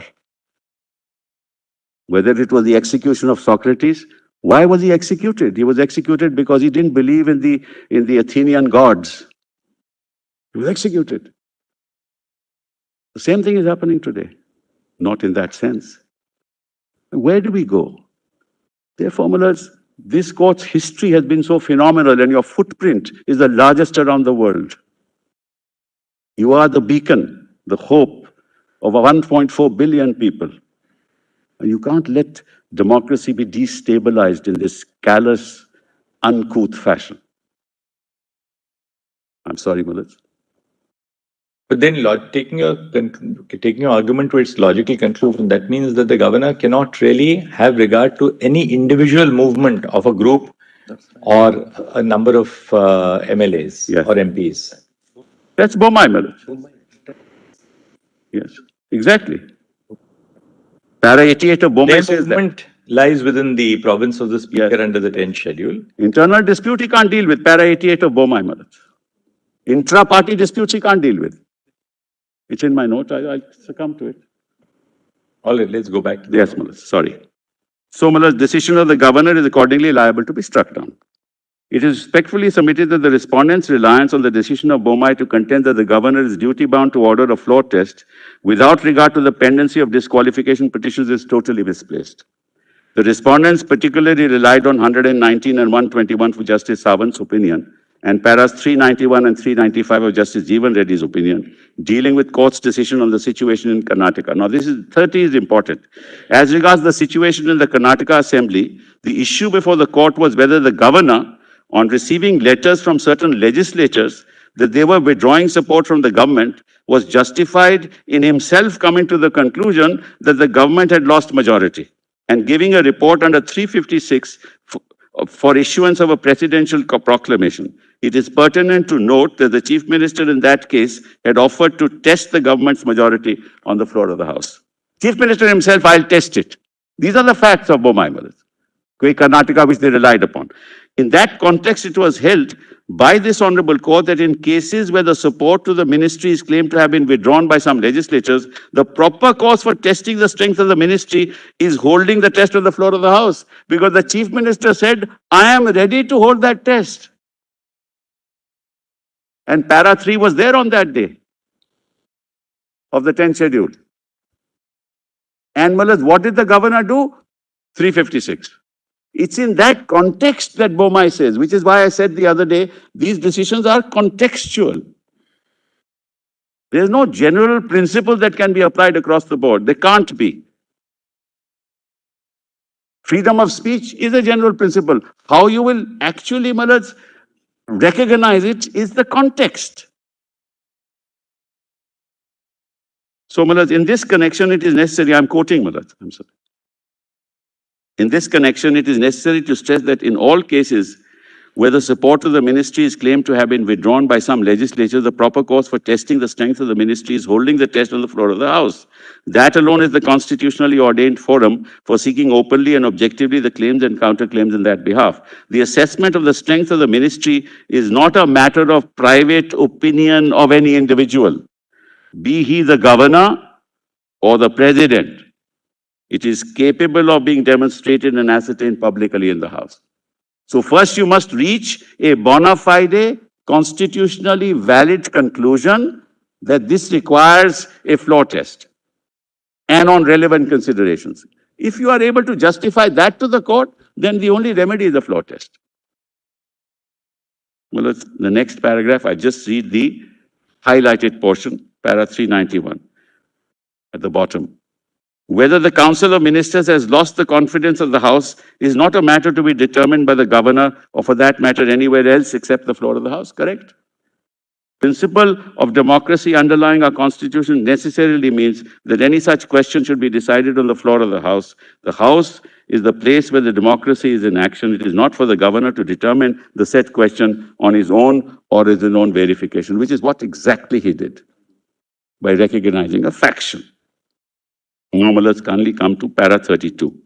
Whether it was the execution of Socrates, why was he executed? He was executed because he didn't believe in the Athenian gods. He was executed. The same thing is happening today. Not in that sense. Where do we go? Therefore, this court's history has been so phenomenal and your footprint is the largest around the world. You are the beacon, the hope of 1.4 billion people. And you can't let democracy be destabilized in this callous, uncouth fashion. I'm sorry, Mullah. But then taking your argument to its logical conclusion, that means that the governor cannot really have regard to any individual movement of a group or a number of MLAs or MPs. That's Bomai, Mullah. Yes, exactly. Para 88 of Bomai says that. Movement lies within the province of the Speaker under the 10th schedule. Internal dispute he can't deal with. Para 88 of Bomai, Mullah. Intra-party disputes he can't deal with. It's in my note. I'll succumb to it. All right, let's go back to the Yes, Mullah. Sorry. So, Mullah's decision of the governor is accordingly liable to be struck down. It is respectfully submitted that the respondent's reliance on the decision of Bomai to contend that the governor is duty-bound to order a floor test without regard to the pendency of disqualification petitions is totally misplaced. The respondents particularly relied on 119 and 121 for Justice Sawant's opinion and paras 391 and 395 of Justice Jeevan Reddy's opinion, dealing with court's decision on the situation in Karnataka. Now, 30 is important. As regards the situation in the Karnataka Assembly, the issue before the court was whether the governor, on receiving letters from certain legislatures that they were withdrawing support from the government, was justified in himself coming to the conclusion that the government had lost majority and giving a report under 356 for issuance of a presidential proclamation. It is pertinent to note that the Chief Minister in that case had offered to test the government's majority on the floor of the House. Chief Minister himself, I'll test it. These are the facts of Bomai, Karnataka, which they relied upon. In that context, it was held by this honorable court that in cases where the support to the ministry is claimed to have been withdrawn by some legislatures, the proper cause for testing the strength of the ministry is holding the test on the floor of the House. Because the Chief Minister said, I am ready to hold that test. And para 3 was there on that day of the 10th schedule. And what did the governor do? 356. It's in that context that Bomai says, which is why I said the other day, these decisions are contextual. There's no general principle that can be applied across the board. They can't be. Freedom of speech is a general principle. How you will actually, recognize it is the context. So, in this connection, it is necessary, I'm quoting I'm sorry. In this connection, it is necessary to stress that in all cases where the support of the ministry is claimed to have been withdrawn by some legislature, the proper course for testing the strength of the ministry is holding the test on the floor of the House. That alone is the constitutionally ordained forum for seeking openly and objectively the claims and counterclaims in that behalf. The assessment of the strength of the ministry is not a matter of private opinion of any individual, be he the governor or the president. It is capable of being demonstrated and ascertained publicly in the House. So first you must reach a bona fide, constitutionally valid conclusion that this requires a floor test. and on relevant considerations. If you are able to justify that to the court, then the only remedy is a floor test. Well, it's the next paragraph, I just read the highlighted portion, para 391, at the bottom. Whether the Council of Ministers has lost the confidence of the House is not a matter to be determined by the governor or for that matter anywhere else except the floor of the House, correct? Principle of democracy underlying our constitution necessarily means that any such question should be decided on the floor of the House. The House is the place where the democracy is in action. It is not for the governor to determine the said question on his own or his own verification, which is what exactly he did by recognizing a faction. Now let's kindly come to para 32.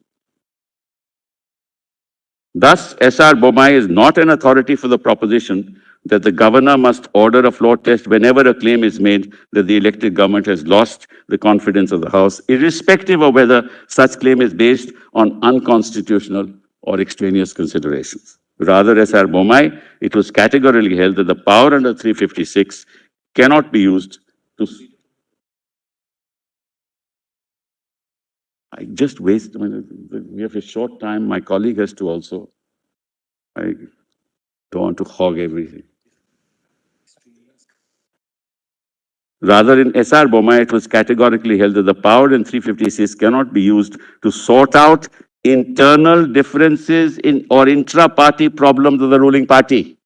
Thus, S.R. Bommai is not an authority for the proposition that the governor must order a floor test whenever a claim is made that the elected government has lost the confidence of the House, irrespective of whether such claim is based on unconstitutional or extraneous considerations. Rather, S.R. Bommai, it was categorically held that the power under 356 cannot be used to... I just waste, we have a short time. My colleague has to also. I don't want to hog everything. Rather, in S.R. Bommai, it was categorically held that the power in 356 cannot be used to sort out internal differences in or intra-party problems of the ruling party.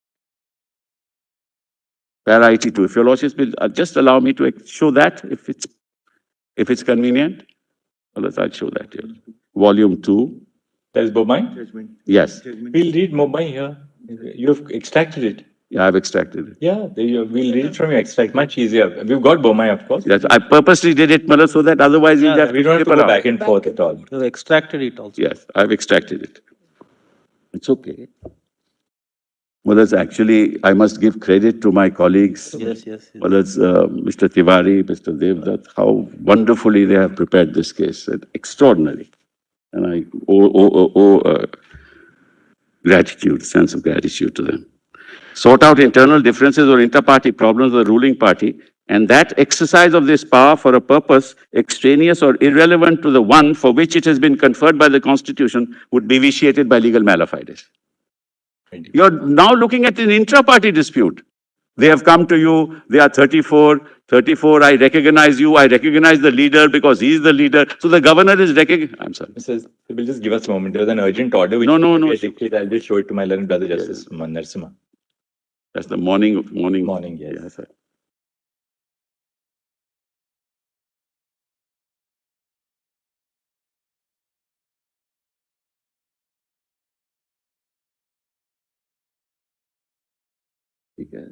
Para 82. If your lordship will just allow me to show that, if it's convenient. Well, I'll show that here. Volume 2. There's Bommai? Yes. We'll read Bommai here. You have extracted it. Yeah, I've extracted it. Yeah, there you, we'll read it from your extract. Much easier. We've got Bommai, of course. Yes, I purposely did it, Mala, so that otherwise you just We don't have to skip go around. back and forth at all. You have extracted it also. Yes, I've extracted it. It's okay. Well, it's actually, I must give credit to my colleagues. Yes, yes. Well, it's Mr. Tiwari, Mr. Devdutt, how wonderfully they have prepared this case. It's extraordinary. And I owe gratitude, sense of gratitude to them. Sort out internal differences or inter-party problems of the ruling party, and that exercise of this power for a purpose extraneous or irrelevant to the one for which it has been conferred by the Constitution would be vitiated by legal malefides. You're now looking at an intra-party dispute. They have come to you, they are 34, I recognize you, I recognize the leader because he is the leader. So the governor is I'm sorry. Mrs. Will just give us a moment. There was an urgent order. Which No. I'll just show it to my learned brother, Justice Narasimha. That's the morning. Morning, yes. Yes, sir. Okay.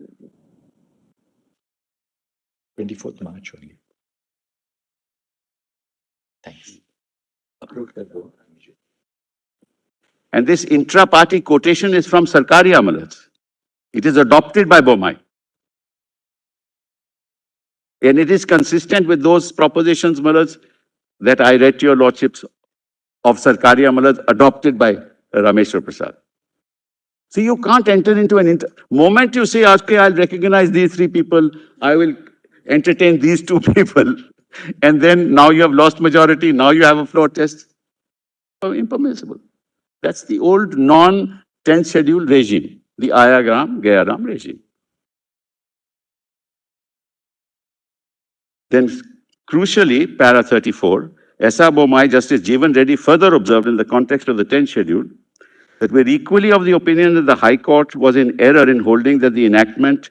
24th March only. Thanks. Approved that vote. And this intra-party quotation is from Sarkari Amalats. It is adopted by Bommai. And it is consistent with those propositions, Malats, that I read to your lordships of Sarkari Amalats adopted by Rameshwar Prasad. See, you can't enter into moment you say, okay, I'll recognize these three people, I will entertain these two people, and then now you have lost majority, now you have a floor test. Oh, impermissible. That's the old non-10th schedule regime, the Ayagram, Gayaram regime. Then, crucially, para 34, S.R. Bommai, Justice Jeevan Reddy further observed in the context of the 10th schedule that we're equally of the opinion that the High Court was in error in holding that the enactment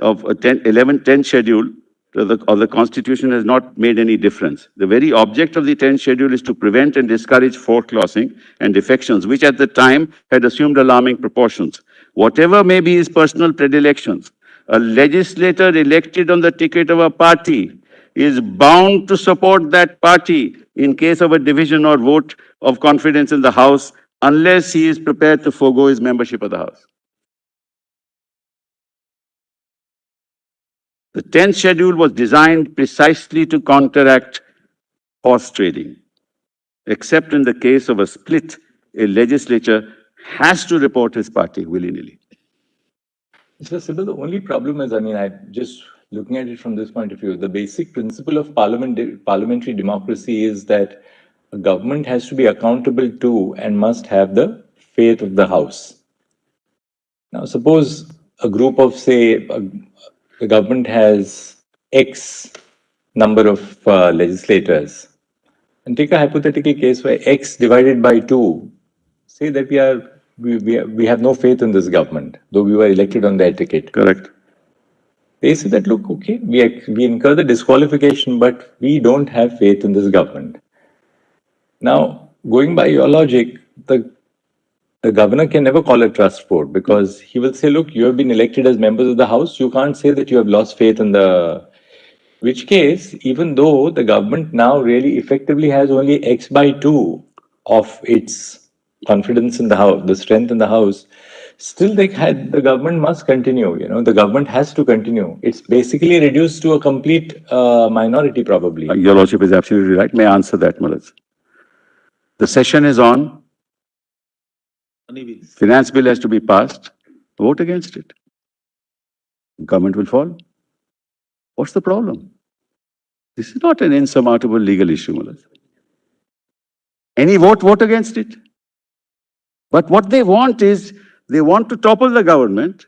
of a 10th schedule of the Constitution has not made any difference. The very object of the 10th schedule is to prevent and discourage foreclosing and defections, which at the time had assumed alarming proportions. Whatever may be his personal predilections, a legislator elected on the ticket of a party is bound to support that party in case of a division or vote of confidence in the House, unless he is prepared to forego his membership of the House. The 10th schedule was designed precisely to counteract horse trading. Except in the case of a split, a legislature has to report his party willy-nilly. Mr. Sibyl, the only problem is, I mean, I just looking at it from this point of view, the basic principle of parliamentary democracy is that a government has to be accountable to and must have the faith of the House. Now, suppose a group of, say, the government has X number of legislators, and take a hypothetical case where X divided by 2, say that we have no faith in this government, though we were elected on their ticket. Correct. They say that, look, okay, we incur the disqualification, but we don't have faith in this government. Now, going by your logic, the governor can never call a trust vote because he will say, look, you have been elected as members of the House. You can't say that you have lost faith in which case, even though the government now really effectively has only X by 2 of its confidence in the House, the strength in the House, still the government must continue. The government has to continue. It's basically reduced to a complete minority, probably. Your Lordship is absolutely right. May I answer that, Malaz? The session is on. Finance bill has to be passed. Vote against it. Government will fall. What's the problem? This is not an insurmountable legal issue, Malaz. Any vote against it. But what they want is, they want to topple the government,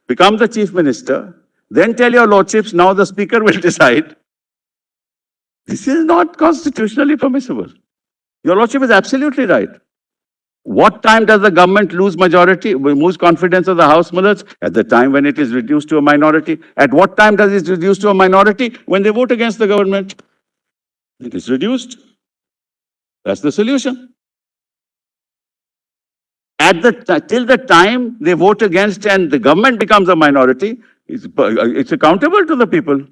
become the chief minister, then tell your lordships, now the speaker will decide. This is not constitutionally permissible. Your lordship is absolutely right. What time does the government lose confidence of the House, Mullah? At the time when it is reduced to a minority. At what time does it reduce to a minority? When they vote against the government. It is reduced. That's the solution. Till the time they vote against and the government becomes a minority, it's accountable to the people.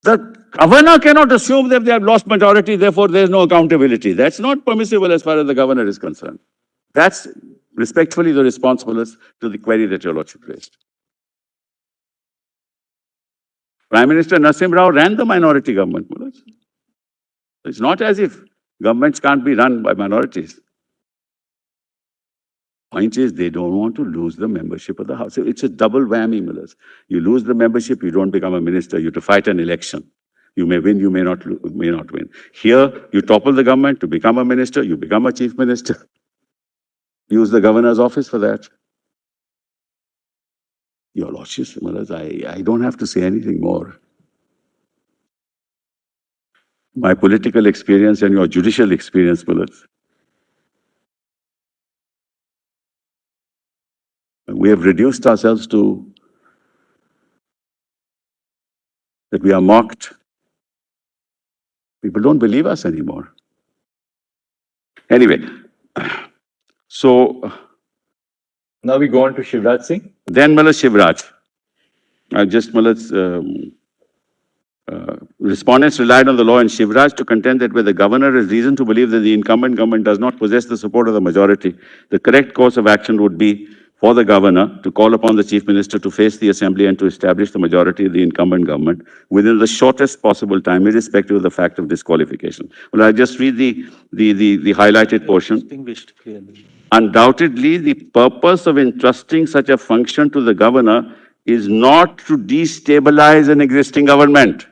The governor cannot assume that they have lost majority, therefore there is no accountability. That's not permissible as far as the governor is concerned. That's respectfully the responsibility to the query that your lordship raised. Prime Minister Nasim Rao ran the minority government. It's not as if governments can't be run by minorities. Point is, they don't want to lose the membership of the House. It's a double whammy, Millers. You lose the membership, you don't become a minister. You have to fight an election. You may win, you may not win. Here, you topple the government to become a minister, you become a chief minister. Use the governor's office for that. Your lordship, Millers, I don't have to say anything more. My political experience and your judicial experience, Millers. We have reduced ourselves to that we are mocked. People don't believe us anymore. Anyway, so now we go on to Shivraj Singh. Then Shivraj. Respondents relied on the law in Shivraj to contend that where the governor has reason to believe that the incumbent government does not possess the support of the majority, the correct course of action would be for the governor to call upon the chief minister to face the assembly and to establish the majority of the incumbent government within the shortest possible time, irrespective of the fact of disqualification. Well, I just read the highlighted portion. Distinguished clearly. Undoubtedly, the purpose of entrusting such a function to the governor is not to destabilize an existing government.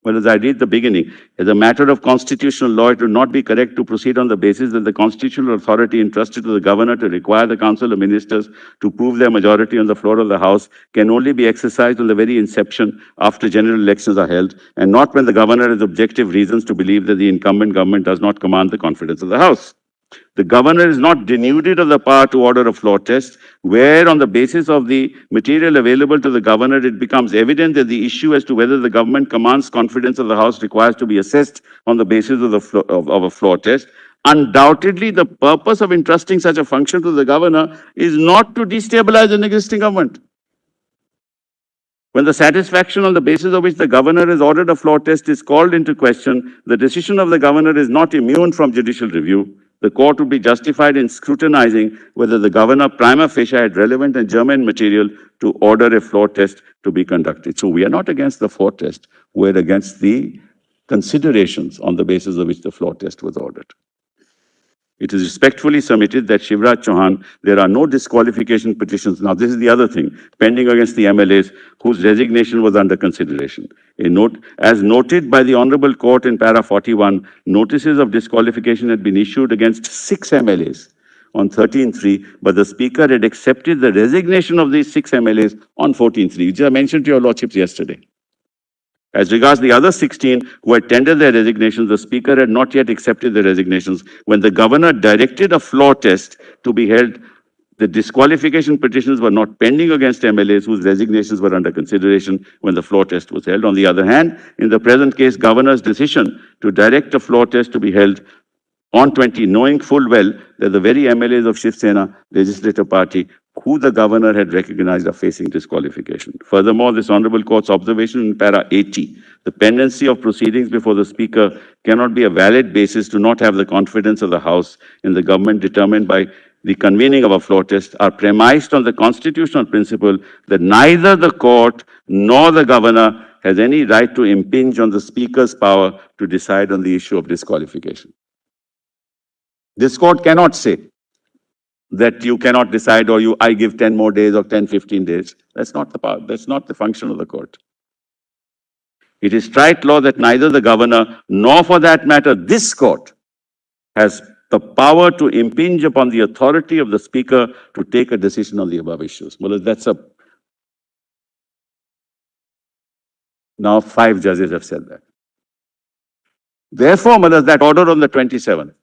Well, as I read the beginning, as a matter of constitutional law, it would not be correct to proceed on the basis that the constitutional authority entrusted to the governor to require the Council of Ministers to prove their majority on the floor of the House can only be exercised on the very inception after general elections are held, and not when the governor has objective reasons to believe that the incumbent government does not command the confidence of the House. The governor is not denuded of the power to order a floor test, where on the basis of the material available to the governor, it becomes evident that the issue as to whether the government commands confidence of the House requires to be assessed on the basis of a floor test. Undoubtedly, the purpose of entrusting such a function to the governor is not to destabilize an existing government. When the satisfaction on the basis of which the governor has ordered a floor test is called into question, the decision of the governor is not immune from judicial review. The court would be justified in scrutinizing whether the governor prima facie had relevant and germane material to order a floor test to be conducted. So we are not against the floor test. We're against the considerations on the basis of which the floor test was ordered. It is respectfully submitted that Shivraj Chauhan, there are no disqualification petitions. Now, this is the other thing, pending against the MLAs whose resignation was under consideration. A note, as noted by the Honorable Court in para 41, notices of disqualification had been issued against 6 MLAs on 13/3, but the Speaker had accepted the resignation of these 6 MLAs on 14/3, which I mentioned to your Lordships yesterday. As regards the other 16 who had tendered their resignations, the Speaker had not yet accepted the resignations. When the Governor directed a floor test to be held, the disqualification petitions were not pending against MLAs whose resignations were under consideration when the floor test was held. On the other hand, in the present case, Governor's decision to direct a floor test to be held on 20, knowing full well that the very MLAs of Shiv Sena Legislative Party who the Governor had recognized are facing disqualification. Furthermore, this Honorable Court's observation in para 80, the pendency of proceedings before the Speaker cannot be a valid basis to not have the confidence of the House in the government determined by the convening of a floor test, are premised on the constitutional principle that neither the court nor the Governor has any right to impinge on the Speaker's power to decide on the issue of disqualification. This court cannot say that you cannot decide or I give 10 more days or 10, 15 days. That's not the power. That's not the function of the court. It is straight law that neither the Governor nor for that matter this court has the power to impinge upon the authority of the Speaker to take a decision on the above issues. Well, that's a... Now 5 judges have said that. Therefore, that order on the 27th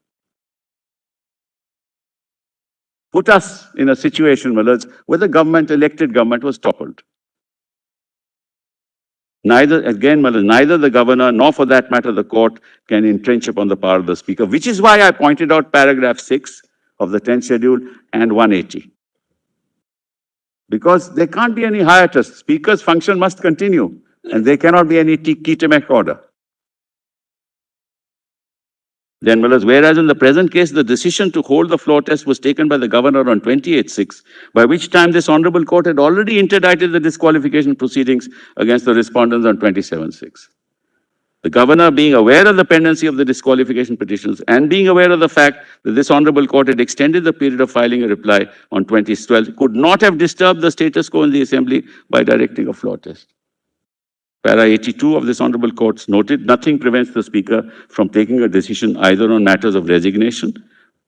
put us in a situation, where the government, elected government, was toppled. Neither the Governor, nor for that matter the court, can entrench upon the power of the Speaker, which is why I pointed out paragraph 6 of the 10th schedule and 180. Because there can't be any hiatus. Speaker's function must continue, and there cannot be any Kitemek order. Then, whereas in the present case, the decision to hold the floor test was taken by the Governor on 28/6, by which time this Honorable Court had already interdicted the disqualification proceedings against the respondents on 27/6. The Governor, being aware of the pendency of the disqualification petitions and being aware of the fact that this Honorable Court had extended the period of filing a reply on 2012, could not have disturbed the status quo in the Assembly by directing a floor test. Para 82 of this Honorable Court noted, nothing prevents the Speaker from taking a decision either on matters of resignation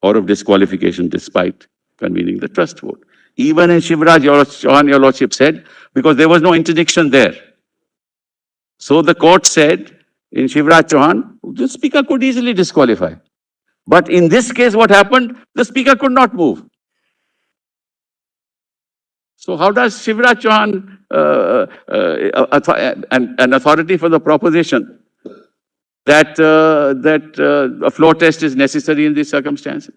or of disqualification despite convening the trust vote. Even in Shivraj Chauhan, your Lordship said, because there was no interdiction there. So the court said, in Shivraj Chauhan, the Speaker could easily disqualify. But in this case, what happened? The Speaker could not move. So how does Shivraj Chauhan, an authority for the proposition that a floor test is necessary in these circumstances?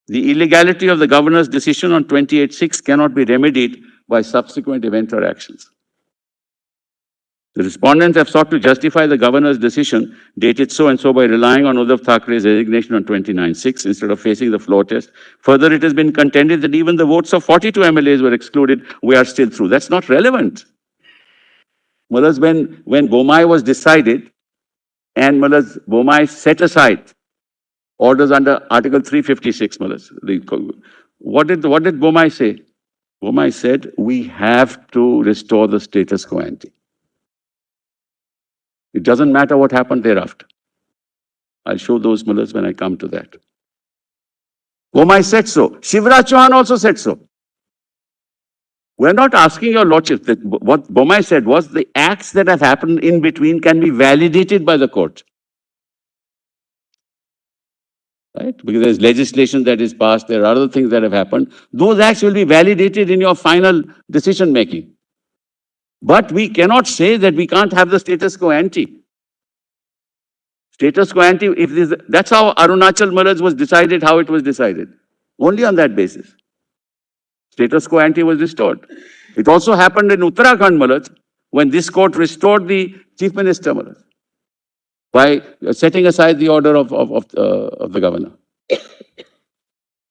The illegality of the Governor's decision on 28/6 cannot be remedied by subsequent event or actions. The respondents have sought to justify the Governor's decision dated so and so by relying on Uddhav Thackeray's resignation on 29/6 instead of facing the floor test. Further, it has been contended that even the votes of 42 MLAs were excluded. We are still through. That's not relevant. Whereas when Bomai was decided and Bomai set aside orders under Article 356, what did Bomai say? Bomai said, we have to restore the status quo ante. It doesn't matter what happened thereafter. I'll show those mullahs when I come to that. Bomai said so. Shivraj Chauhan also said so. We're not asking your Lordship that what Bomai said was the acts that have happened in between can be validated by the court. Right? Because there's legislation that is passed, there are other things that have happened. Those acts will be validated in your final decision making. But we cannot say that we can't have the status quo ante. Status quo ante, that's how Arunachal Mullahs was decided, how it was decided. Only on that basis. Status quo ante was restored. It also happened in Uttarakhand Mullahs when this court restored the Chief Minister Mullahs by setting aside the order of the Governor.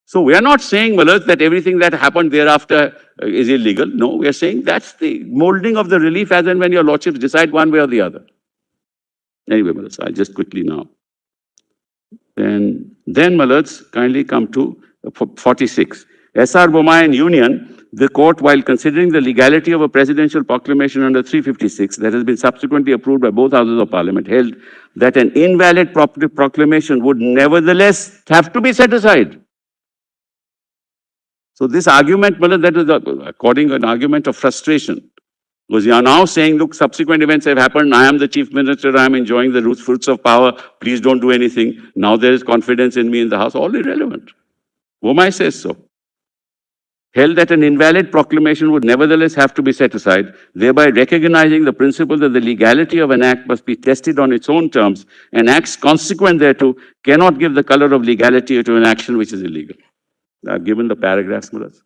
So we are not saying, Mullahs, that everything that happened thereafter is illegal. No, we are saying that's the molding of the relief as and when your Lordships decide one way or the other. Anyway, Mullahs, I'll just quickly now. Then Mallards, kindly come to 46. S.R. Bomai and Union, the court, while considering the legality of a presidential proclamation under 356 that has been subsequently approved by both houses of parliament, held that an invalid proclamation would nevertheless have to be set aside. So this argument, Mallards, that is according to an argument of frustration. Because you are now saying, look, subsequent events have happened. I am the chief minister. I am enjoying the fruits of power. Please don't do anything. Now there is confidence in me in the house. All irrelevant. Bomai says so. Held that an invalid proclamation would nevertheless have to be set aside, thereby recognizing the principle that the legality of an act must be tested on its own terms, and acts consequent thereto cannot give the color of legality to an action which is illegal. I've given the paragraphs, Mullahs.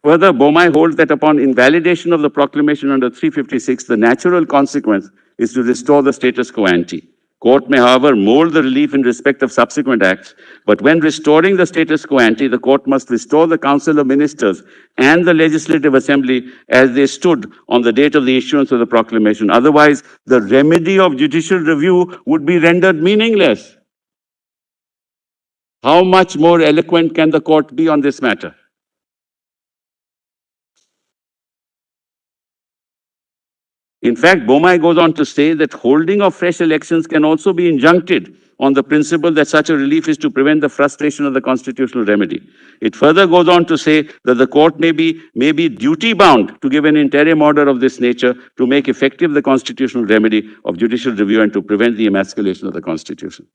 Further, Bomai holds that upon invalidation of the proclamation under 356, the natural consequence is to restore the status quo ante. Court may, however, mold the relief in respect of subsequent acts, but when restoring the status quo ante, the court must restore the Council of Ministers and the Legislative Assembly as they stood on the date of the issuance of the proclamation. Otherwise, the remedy of judicial review would be rendered meaningless. How much more eloquent can the court be on this matter? In fact, Bomai goes on to say that holding of fresh elections can also be injuncted on the principle that such a relief is to prevent the frustration of the constitutional remedy. It further goes on to say that the court may be duty-bound to give an interim order of this nature to make effective the constitutional remedy of judicial review and to prevent the emasculation of the constitution.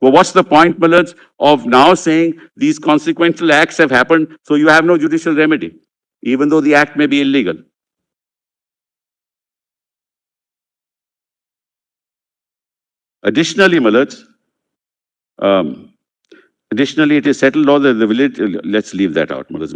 Well, what's the point, Mallards, of now saying these consequential acts have happened, so you have no judicial remedy, even though the act may be illegal? Additionally, Mallards, additionally, it is settled law that the village, let's leave that out, Mallards.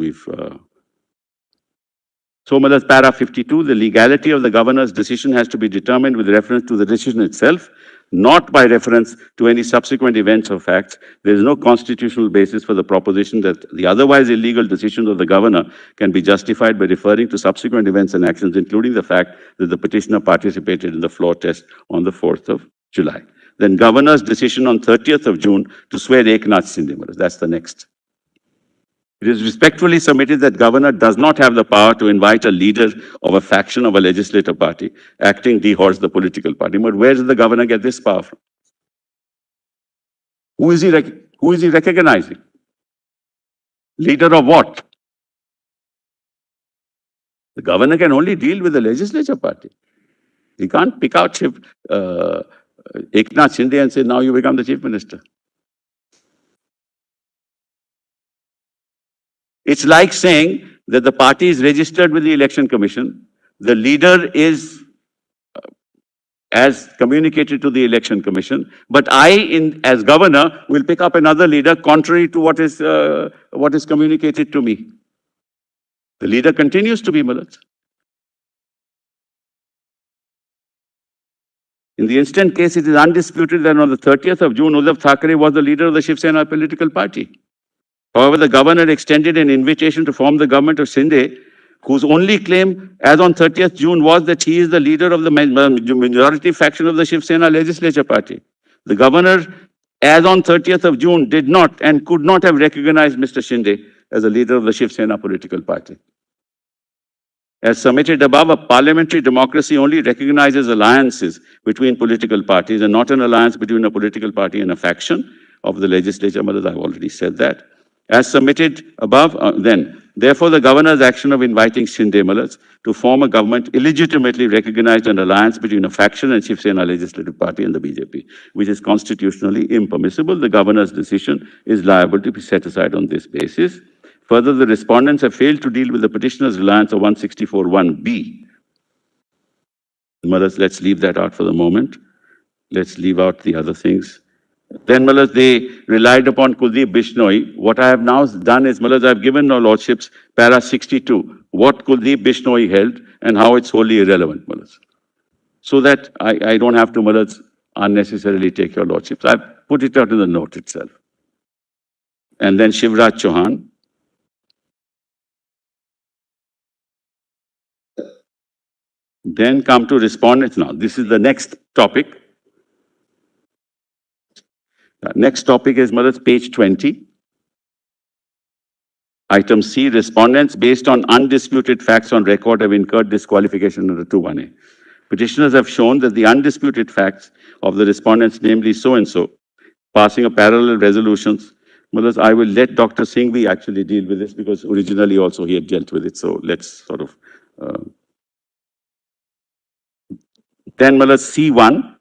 So, Mallards, para 52, the legality of the governor's decision has to be determined with reference to the decision itself, not by reference to any subsequent events or facts. There is no constitutional basis for the proposition that the otherwise illegal decisions of the governor can be justified by referring to subsequent events and actions, including the fact that the petitioner participated in the floor test on the 4th of July. Then governor's decision on 30th of June to swear Eknath Shinde. That's the next. It is respectfully submitted that governor does not have the power to invite a leader of a faction of a legislative party, acting dehors the political party. But where does the governor get this power from? Who is he recognizing? Leader of what? The governor can only deal with the legislature party. He can't pick out Eknath Shinde and say, now you become the chief minister. It's like saying that the party is registered with the election commission. The leader is as communicated to the election commission, but as governor, will pick up another leader contrary to what is communicated to me. The leader continues to be Mallards. In the instant case, it is undisputed that on the 30th of June, Uddhav Thackeray was the leader of the Shiv Sena political party. However, the governor extended an invitation to form the government of Shinde, whose only claim as on 30th June was that he is the leader of the majority faction of the Shiv Sena legislature party. The governor, as on 30th of June, did not and could not have recognized Mr. Shinde as a leader of the Shiv Sena political party. As submitted above, a parliamentary democracy only recognizes alliances between political parties and not an alliance between a political party and a faction of the legislature. I've already said that. As submitted above, therefore, the governor's action of inviting Shinde Mallards to form a government illegitimately recognized an alliance between a faction and Shiv Sena legislative party and the BJP, which is constitutionally impermissible. The governor's decision is liable to be set aside on this basis. Further, the respondents have failed to deal with the petitioner's reliance on 164(1)(b). Mallards, let's leave that out for the moment. Let's leave out the other things. Then, Mallards, they relied upon Kuldeep Bishnoi. What I have now done is, Mallards, I've given no lordships, para 62, what Kuldeep Bishnoi held and how it's wholly irrelevant, Mallards. So that I don't have to, Mallards, unnecessarily take your lordships. I've put it out in the note itself. And then Shivraj Chauhan. Then come to respondents now. This is the next topic. Next topic is page 20. Item C, respondents based on undisputed facts on record have incurred disqualification under 2(1)(a). Petitioners have shown that the undisputed facts of the respondents, namely so-and-so, passing a parallel resolutions. I will let Dr. Singhvi actually deal with this because originally also he had dealt with it. So let's sort of... Then C1,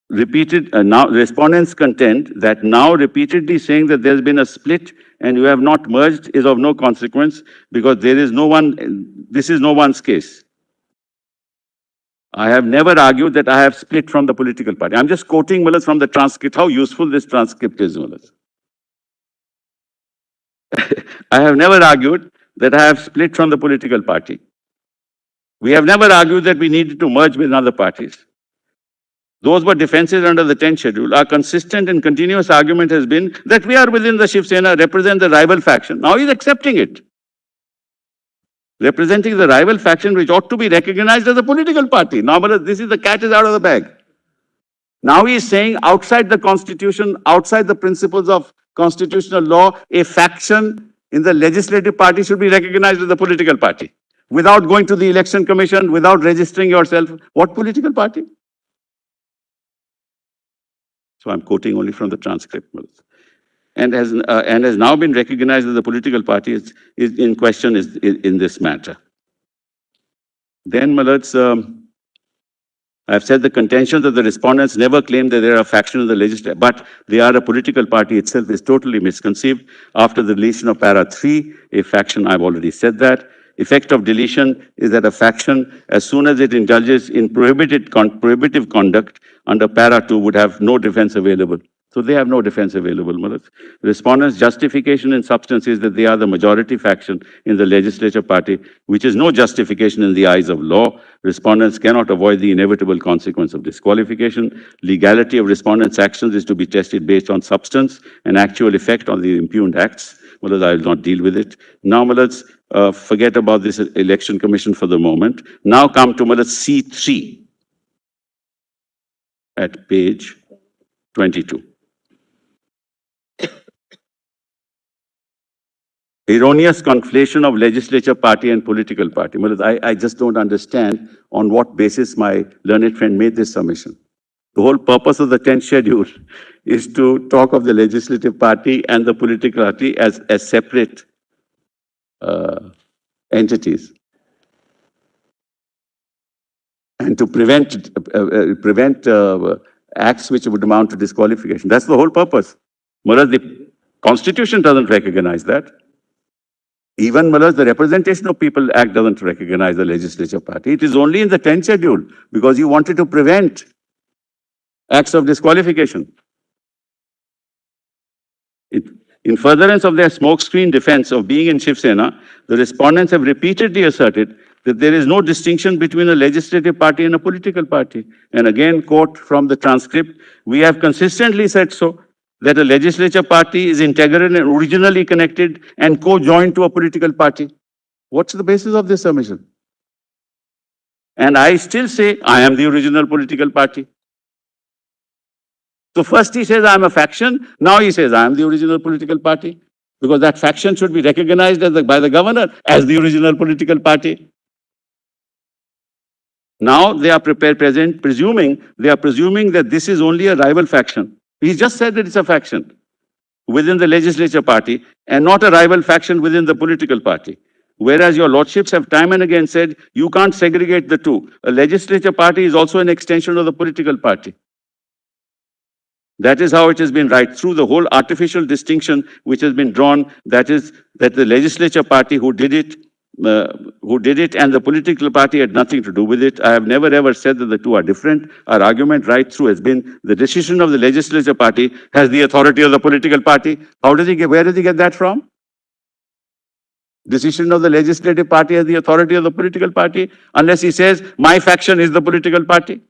now respondents contend that now repeatedly saying that there's been a split and you have not merged is of no consequence because there is no one, this is no one's case. I have never argued that I have split from the political party. I'm just quoting from the transcript, how useful this transcript is. I have never argued that I have split from the political party. We have never argued that we needed to merge with other parties. Those were defenses under the 10th schedule. Our consistent and continuous argument has been that we are within the Shiv Sena, represent the rival faction. Now he's accepting it. Representing the rival faction which ought to be recognized as a political party. Now, this is the cat is out of the bag. Now he is saying outside the constitution, outside the principles of constitutional law, a faction in the legislative party should be recognized as a political party. Without going to the election commission, without registering yourself, what political party? So I'm quoting only from the transcript. And has now been recognized as a political party is in question is in this matter. Then, I've said the contention that the respondents never claimed that they are a faction in the legislature, but they are a political party itself is totally misconceived. After the deletion of para 3, a faction, I've already said that. Effect of deletion is that a faction, as soon as it indulges in prohibitive conduct under para 2, would have no defense available. So they have no defense available. Respondents' justification in substance is that they are the majority faction in the legislature party, which is no justification in the eyes of law. Respondents cannot avoid the inevitable consequence of disqualification. Legality of respondents' actions is to be tested based on substance and actual effect on the impugned acts. I will not deal with it. Now, let's forget about this election commission for the moment. Now come to C3 at page 22. Erroneous conflation of legislature party and political party. I just don't understand on what basis my learned friend made this submission. The whole purpose of the 10th schedule is to talk of the legislative party and the political party as separate entities. And to prevent acts which would amount to disqualification. That's the whole purpose. The Constitution doesn't recognize that. Even the Representation of People Act doesn't recognize the legislature party. It is only in the 10th schedule because you wanted to prevent acts of disqualification. In furtherance of their smokescreen defense of being in Shiv Sena, the respondents have repeatedly asserted that there is no distinction between a legislative party and a political party. And again, quote from the transcript, we have consistently said so, that a legislature party is integral and originally connected and co-joined to a political party. What's the basis of this submission? And I still say, I am the original political party. So first he says, I'm a faction. Now he says, I am the original political party. Because that faction should be recognized by the governor as the original political party. Now they are presuming that this is only a rival faction. He just said that it's a faction within the legislature party and not a rival faction within the political party. Whereas your lordships have time and again said, you can't segregate the two. A legislature party is also an extension of the political party. That is how it has been right through the whole artificial distinction which has been drawn, that is that the legislature party who did it and the political party had nothing to do with it. I have never ever said that the two are different. Our argument right through has been the decision of the legislature party has the authority of the political party. Where does he get that from? Decision of the legislative party has the authority of the political party, unless he says, my faction is the political party.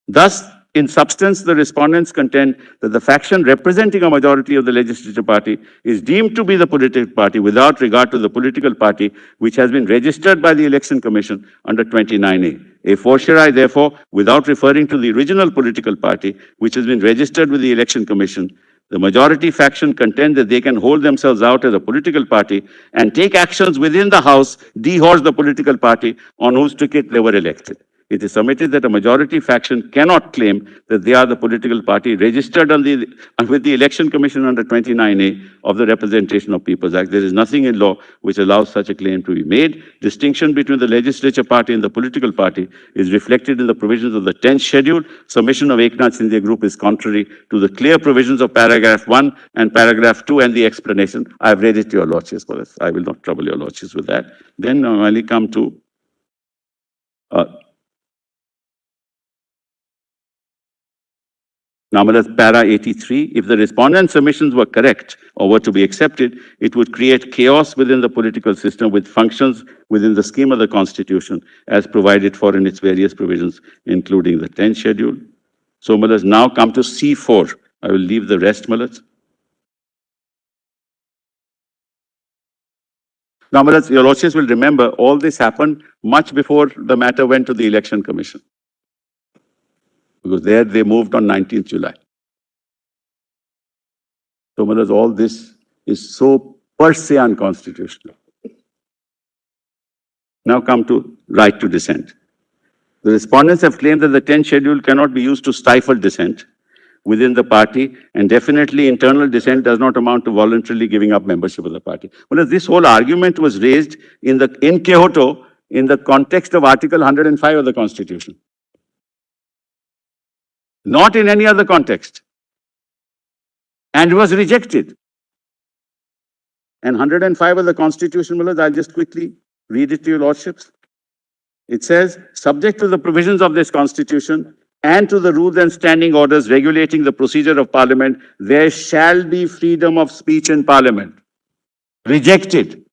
Thus, In substance, the respondents contend that the faction representing a majority of the legislative party is deemed to be the political party without regard to the political party which has been registered by the Election Commission under 29A. A fortiori, therefore, without referring to the original political party which has been registered with the Election Commission, the majority faction contend that they can hold themselves out as a political party and take actions within the House, dehorse the political party on whose ticket they were elected. It is submitted that a majority faction cannot claim that they are the political party registered on with the Election Commission under 29A of the Representation of People's Act. There is nothing in law which allows such a claim to be made. Distinction between the legislature party and the political party is reflected in the provisions of the 10th schedule. Submission of Eknath India Group is contrary to the clear provisions of paragraph 1 and paragraph 2 and the explanation. I have read it to your lordships for this. I will not trouble your lordships with that. Then I only come to now, para 83, if the respondent submissions were correct or were to be accepted, it would create chaos within the political system with functions within the scheme of the Constitution as provided for in its various provisions, including the 10th schedule. So, let's now come to C4. I will leave the rest, Malas. Now, your lordships will remember all this happened much before the matter went to the Election Commission, because there they moved on 19th July. So, all this is so per se unconstitutional. Now come to right to dissent. The respondents have claimed that the 10th schedule cannot be used to stifle dissent within the party, and definitely internal dissent does not amount to voluntarily giving up membership of the party. Well, this whole argument was raised in CHEQUE in the context of Article 105 of the Constitution, not in any other context, and was rejected. And 105 of the Constitution, I'll just quickly read it to your lordships. It says, subject to the provisions of this Constitution and to the rules and standing orders regulating the procedure of Parliament, there shall be freedom of speech in Parliament. Rejected.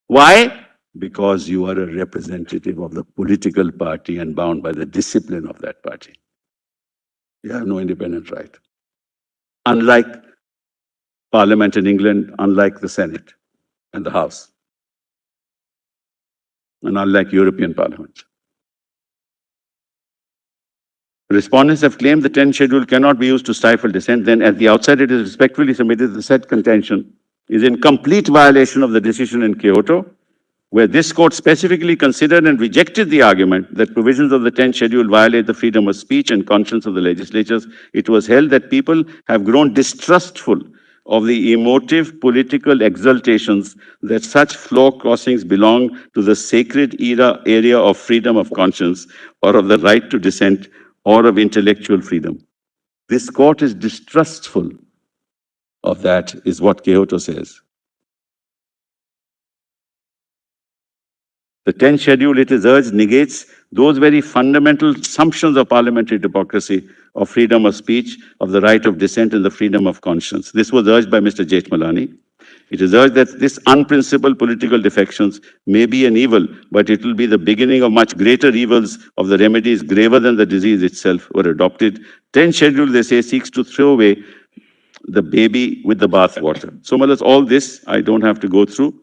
Why? Because you are a representative of the political party and bound by the discipline of that party. You have no independent right. Unlike Parliament in England, unlike the Senate and the House, and unlike European Parliament. Respondents have claimed the 10th schedule cannot be used to stifle dissent. Then at the outset, it is respectfully submitted that the said contention is in complete violation of the decision in CHEQUE, where this court specifically considered and rejected the argument that provisions of the 10th schedule violate the freedom of speech and conscience of the legislatures. It was held that people have grown distrustful of the emotive political exultations that such floor crossings belong to the sacred area of freedom of conscience or of the right to dissent or of intellectual freedom. This court is distrustful of that, is what CHEQUE says. The 10th schedule, it is urged, negates those very fundamental assumptions of parliamentary democracy, of freedom of speech, of the right of dissent and the freedom of conscience. This was urged by Mr. Jethmalani. It is urged that this unprincipled political defections may be an evil, but it will be the beginning of much greater evils of the remedies graver than the disease itself were adopted. 10th schedule, they say, seeks to throw away the baby with the bath water. So, all this I don't have to go through.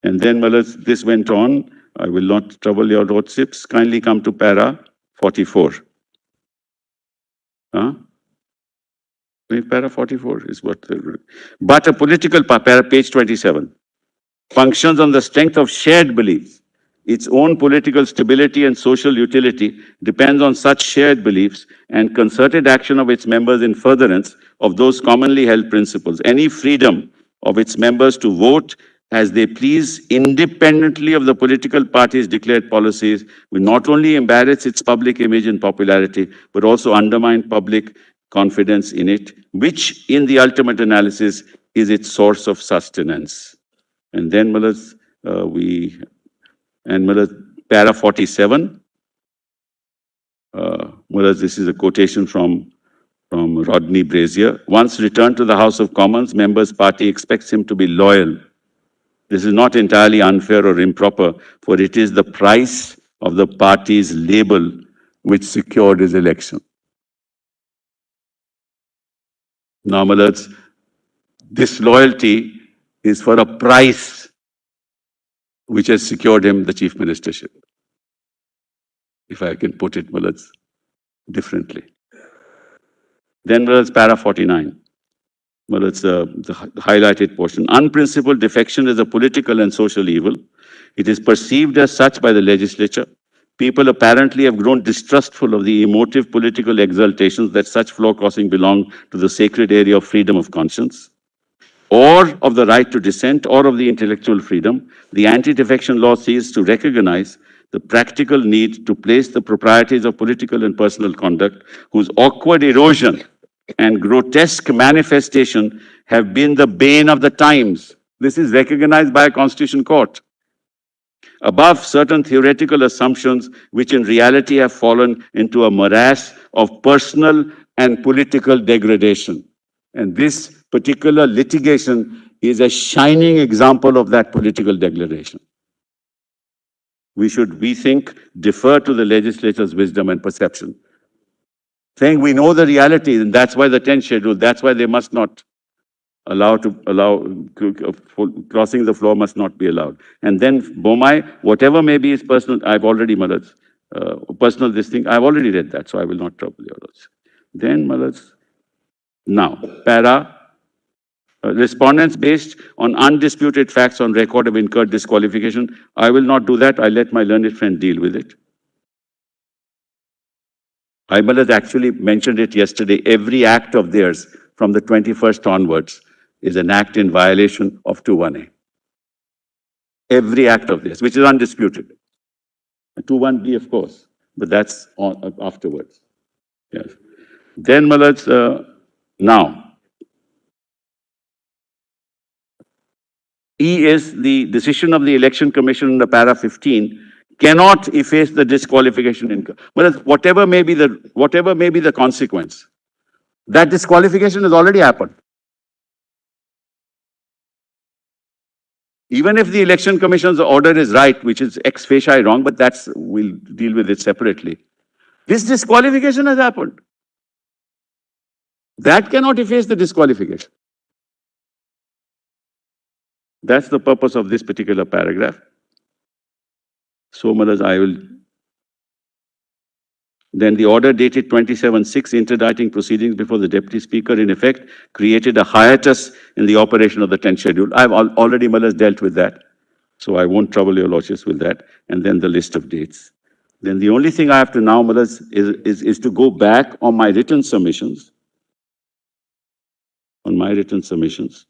And then, this went on. I will not trouble your lordships. Kindly come to para 44. Para 44 is what. But a political para, page 27, functions on the strength of shared beliefs. Its own political stability and social utility depends on such shared beliefs and concerted action of its members in furtherance of those commonly held principles. Any freedom of its members to vote as they please, independently of the political party's declared policies, will not only embarrass its public image and popularity, but also undermine public confidence in it, which in the ultimate analysis is its source of sustenance. And then, para 47, this is a quotation from Rodney Brazier. Once returned to the House of Commons, members' party expects him to be loyal. This is not entirely unfair or improper, for it is the price of the party's label which secured his election. Now, my lords, disloyalty is for a price which has secured him the chief ministership, if I can put it, my lords, differently. Then, my lords, para 49. Well, it's the highlighted portion. Unprincipled defection is a political and social evil. It is perceived as such by the legislature. People apparently have grown distrustful of the emotive political exaltations that such floor crossing belong to the sacred area of freedom of conscience, or of the right to dissent, or of the intellectual freedom. The anti-defection law seeks to recognize the practical need to place the proprieties of political and personal conduct, whose awkward erosion and grotesque manifestation have been the bane of the times. This is recognized by a constitution court. Above certain theoretical assumptions, which in reality have fallen into a morass of personal and political degradation. And this particular litigation is a shining example of that political degradation. We should, we think, defer to the legislature's wisdom and perception. Saying we know the reality, and that's why the 10th schedule, that's why they must not crossing the floor must not be allowed. And then Bomai, whatever may be his personal, I've already, Malads, personal this thing, I've already read that, so I will not trouble your lords. Then, Malads, now, para, respondents based on undisputed facts on record of incurred disqualification. I will not do that. I let my learned friend deal with it. Ahmad actually mentioned it yesterday. Every act of theirs from the 21st onwards is an act in violation of 21A. Every act of theirs, which is undisputed. 21B, of course, but that's on, afterwards. Yes. Then, Malads, now, E is the decision of the Election Commission in the para 15 cannot efface the disqualification income. But whatever may be the consequence, that disqualification has already happened. Even if the Election Commission's order is right, which is ex facie wrong, but that's, we'll deal with it separately. This disqualification has happened. That cannot efface the disqualification. That's the purpose of this particular paragraph. So, Malas, I will. Then the order dated 27/6, interdicting proceedings before the Deputy Speaker, in effect, created a hiatus in the operation of the 10th schedule. I've already, Malas, dealt with that. So I won't trouble your lordships with that. And then the list of dates. Then the only thing I have to now, Malas, is to go back on my written submissions. On my written submissions.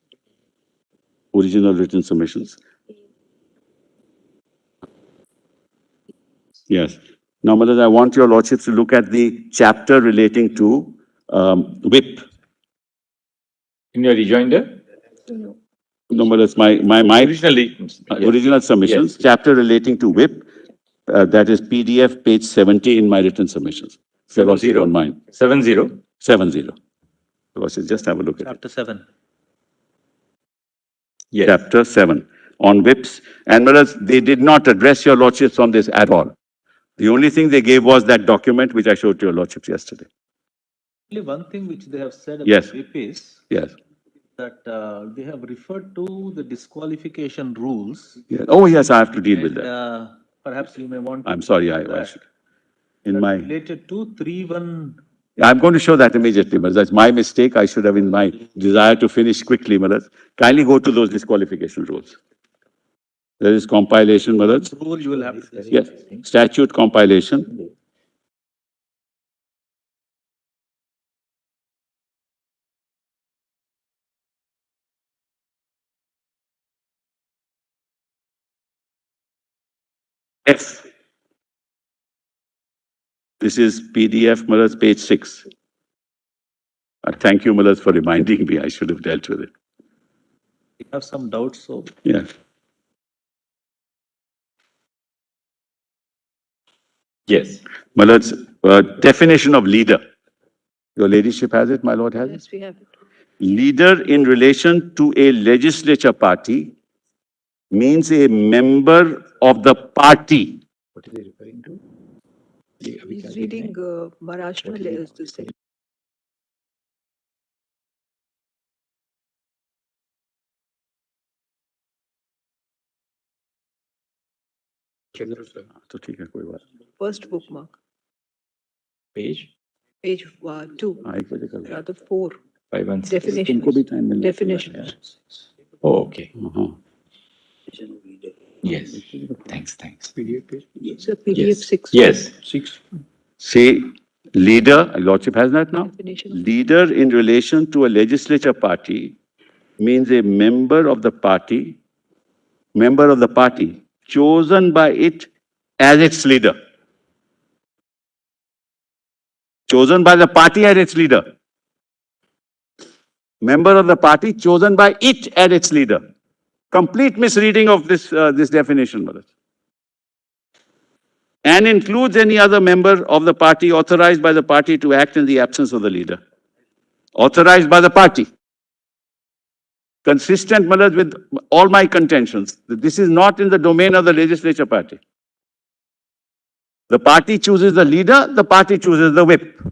Original written submissions. Yes. Now, Malas, I want your lordships to look at the chapter relating to whip. In your rejoinder? No, Malas, my Originally. original submissions, Yes. chapter relating to whip, that is PDF page 70 in my written submissions. If your lordship don't mind. 70. 70. Lordships, just have a look at it. Chapter 7. Yes. Chapter 7 on whips. And whereas they did not address your lordships on this at all. The only thing they gave was that document which I showed to your lordships yesterday. Only one thing which they have said Yes. about WIP is Yes. that they have referred to the disqualification rules. Yes. Oh, yes, I have to deal with And that. perhaps you may want to. I'm sorry, I should. In my, Related to 3(1). I'm going to show that immediately, Malas. That's my mistake. I should have, in my desire to finish quickly, Malas. Kindly go to those disqualification rules. There is compilation, Malas. Rule you will have to. Yes, statute compilation. F. This is PDF, Malas, page 6. Thank you, Malas, for reminding me. I should have dealt with it. You have some doubts, so. Yeah. Yes. Malas, definition of leader. Your ladyship has it, my lord has it? Yes, we have it. Leader in relation to a legislature party means a member of the party. What is he referring to? He's reading Maharashtra, this thing. तो ठीक है, कोई बात नहीं। First bookmark, Page page 2, हाँ, 1 बजे कर लो। rather 4, 5 and 6. तुमको भी definitions. टाइम मिलना चाहिए। Definitions. Oh, okay. हाँ। Yes. Thanks. So PDF 6. Yes. Say, leader, Lordship has that now? Definition of- Leader in relation to a legislature party means a member of the party chosen by it as its leader. Chosen by the party as its leader. Member of the party chosen by it as its leader. Complete misreading of this definition, Maharaj. And includes any other member of the party authorized by the party to act in the absence of the leader. Authorized by the party. Consistent, Maharaj, with all my contentions. This is not in the domain of the legislature party. The party chooses the leader, the party chooses the whip.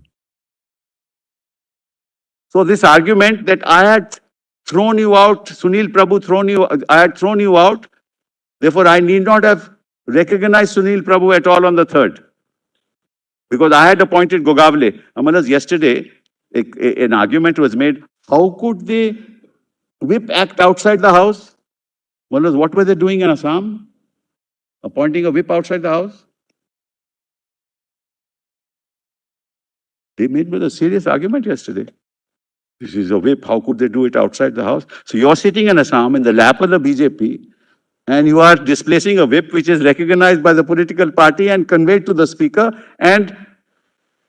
So this argument that I had thrown you out, Sunil Prabhu I had thrown you out, therefore I need not have recognized Sunil Prabhu at all on the 3rd. Because I had appointed Gogavle. Amalas, yesterday, an argument was made, how could they whip act outside the house? Amalas, what were they doing in Assam? Appointing a whip outside the house? They made a serious argument yesterday. This is a whip, how could they do it outside the house? So you're sitting in Assam in the lap of the BJP, and you are displacing a whip which is recognized by the political party and conveyed to the speaker, and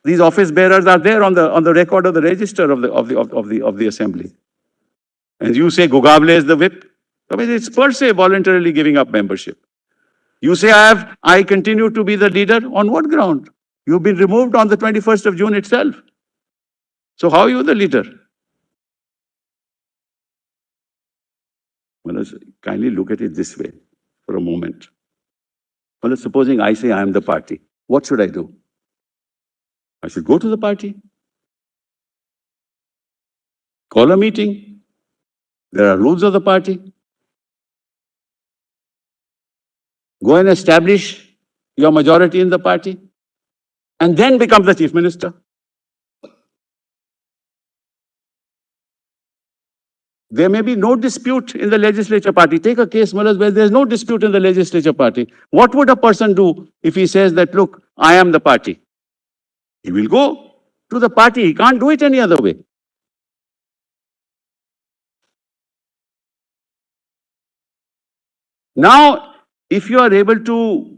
these office bearers are there on the record of the register of the assembly. And you say Gogavle is the whip? I mean, it's per se voluntarily giving up membership. You say I continue to be the leader. On what ground? You've been removed on the 21st of June itself. So how are you the leader? Well, kindly look at it this way for a moment. Well, supposing I say I am the party, what should I do? I should go to the party, call a meeting. There are rules of the party. Go and establish your majority in the party, and then become the chief minister. There may be no dispute in the legislature party. Take a case, Maharaj, where there's no dispute in the legislature party. What would a person do if he says that, look, I am the party? He will go to the party. He can't do it any other way. Now, if you are able to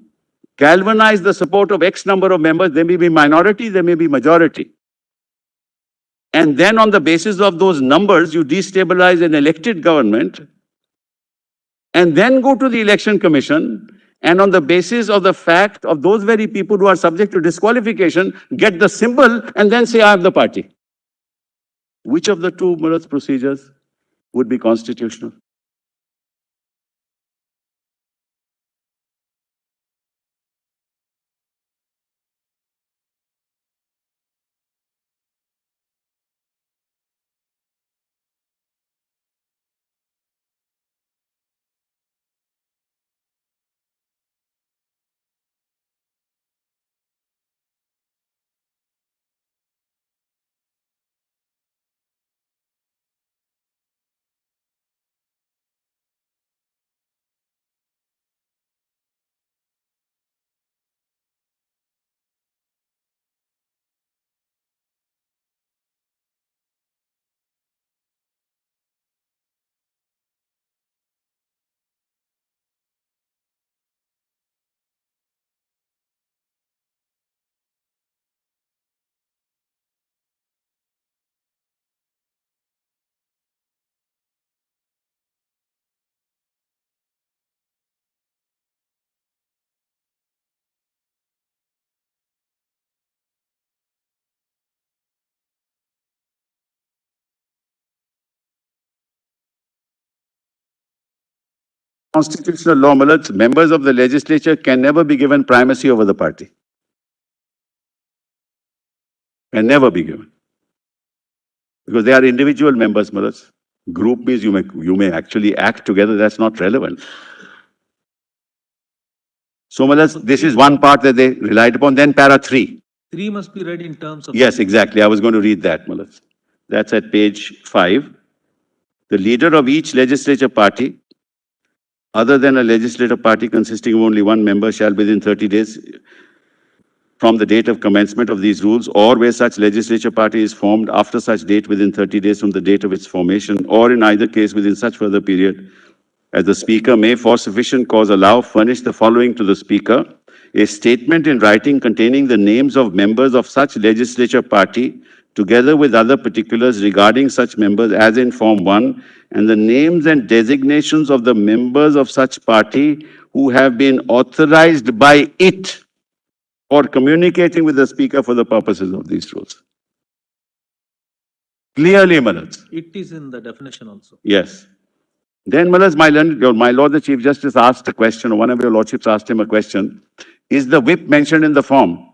galvanize the support of X number of members, there may be minority, there may be majority. And then on the basis of those numbers, you destabilize an elected government, and then go to the election commission, and on the basis of the fact of those very people who are subject to disqualification, get the symbol and then say, I am the party. Which of the two Maharaj procedures would be constitutional? Constitutional law, Maharaj, members of the legislature can never be given primacy over the party. Can never be given. Because they are individual members, Maharaj. Group means you may actually act together, that's not relevant. So, Malas, this is one part that they relied upon. Then para 3. 3 must be read in terms of. Yes, exactly. I was going to read that, Malas. That's at page 5. The leader of each legislature party, other than a legislative party consisting of only one member, shall within 30 days from the date of commencement of these rules, or where such legislature party is formed after such date within 30 days from the date of its formation, or in either case within such further period, as the Speaker may, for sufficient cause allow, furnish the following to the Speaker: a statement in writing containing the names of members of such legislature party, together with other particulars regarding such members as in Form 1, and the names and designations of the members of such party who have been authorized by it for communicating with the Speaker for the purposes of these rules. Clearly, Manoj. It is in the definition also. Yes. Then, Malas, my Lord the Chief Justice asked a question, or one of your lordships asked him a question. Is the whip mentioned in the form?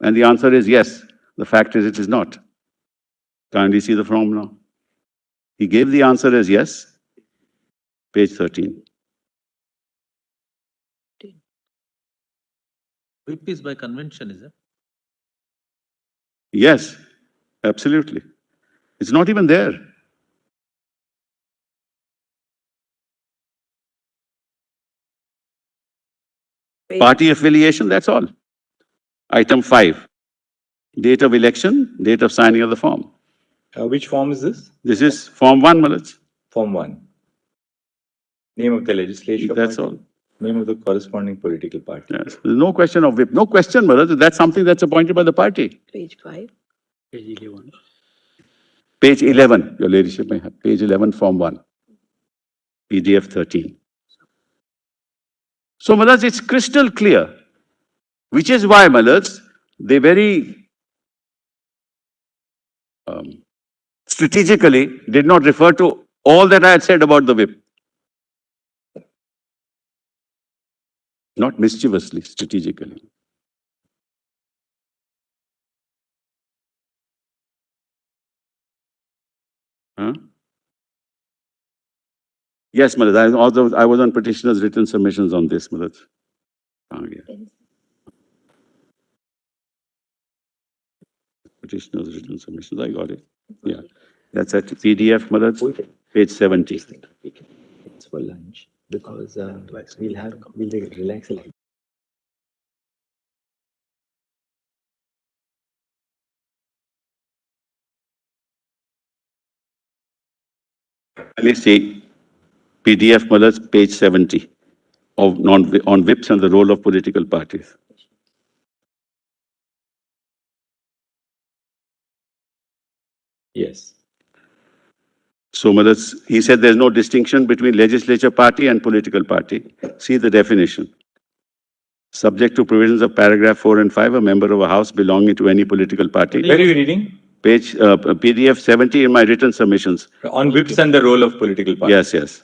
And the answer is yes. The fact is it is not. Kindly see the form now. He gave the answer as yes. Page 13. Whip is by convention, is it? Yes, absolutely. It's not even there. Party affiliation, that's all. Item 5. Date of election, date of signing of the form. Which form is this? This is Form 1, Malaj. Form 1. Name of the legislature That's party, all. name of the corresponding political party. Yes. There's no question of whip. No question, Malaj. That's something that's appointed by the party. Page 5. Page 11, your ladyship may have. Page 11, Form 1. PDF 13. So, Malaj, it's crystal clear. Which is why, Malaj, they very strategically did not refer to all that I had said about the whip. Not mischievously, strategically. Huh? Yes, Malaj. I was on petitioner's written submissions on this, Malaj. Yeah. Petitioner's written submissions. I got it. Yeah. That's at PDF, Malaj, page 70. It's for lunch because we'll relax a little. Let's see. PDF, Malaj, page 70 on whips and the role of political parties. Yes. So, Malaj, he said there's no distinction between legislature party and political party. See the definition. Subject to provisions of paragraph 4 and 5, a member of a house belonging to any political party. Where are you reading? Page PDF 70 in my written submissions. On whips and the role of political parties. Yes, yes.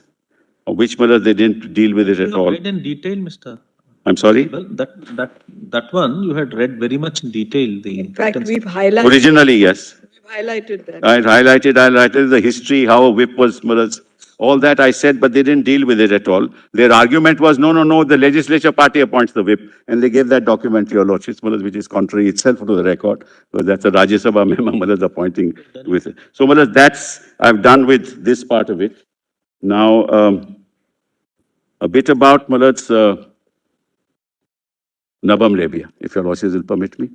Which, Malaj, they didn't deal with it at You all. read in detail, Mr. I'm sorry? Well, that one you had read very much in detail. In fact, we've highlighted. Originally, yes. We've highlighted that. I highlighted the history, how a whip was, Malaj. All that I said, but they didn't deal with it at all. Their argument was, no, the legislature party appoints the whip. And they gave that document to your lordship, Malaj, which is contrary itself to the record, because that's a Rajya Sabha member, Malaj, appointing with it. So, Malaj, I've done with this part of it. Now, a bit about, Malaj, Nabam Rebia, if your lordship will permit me.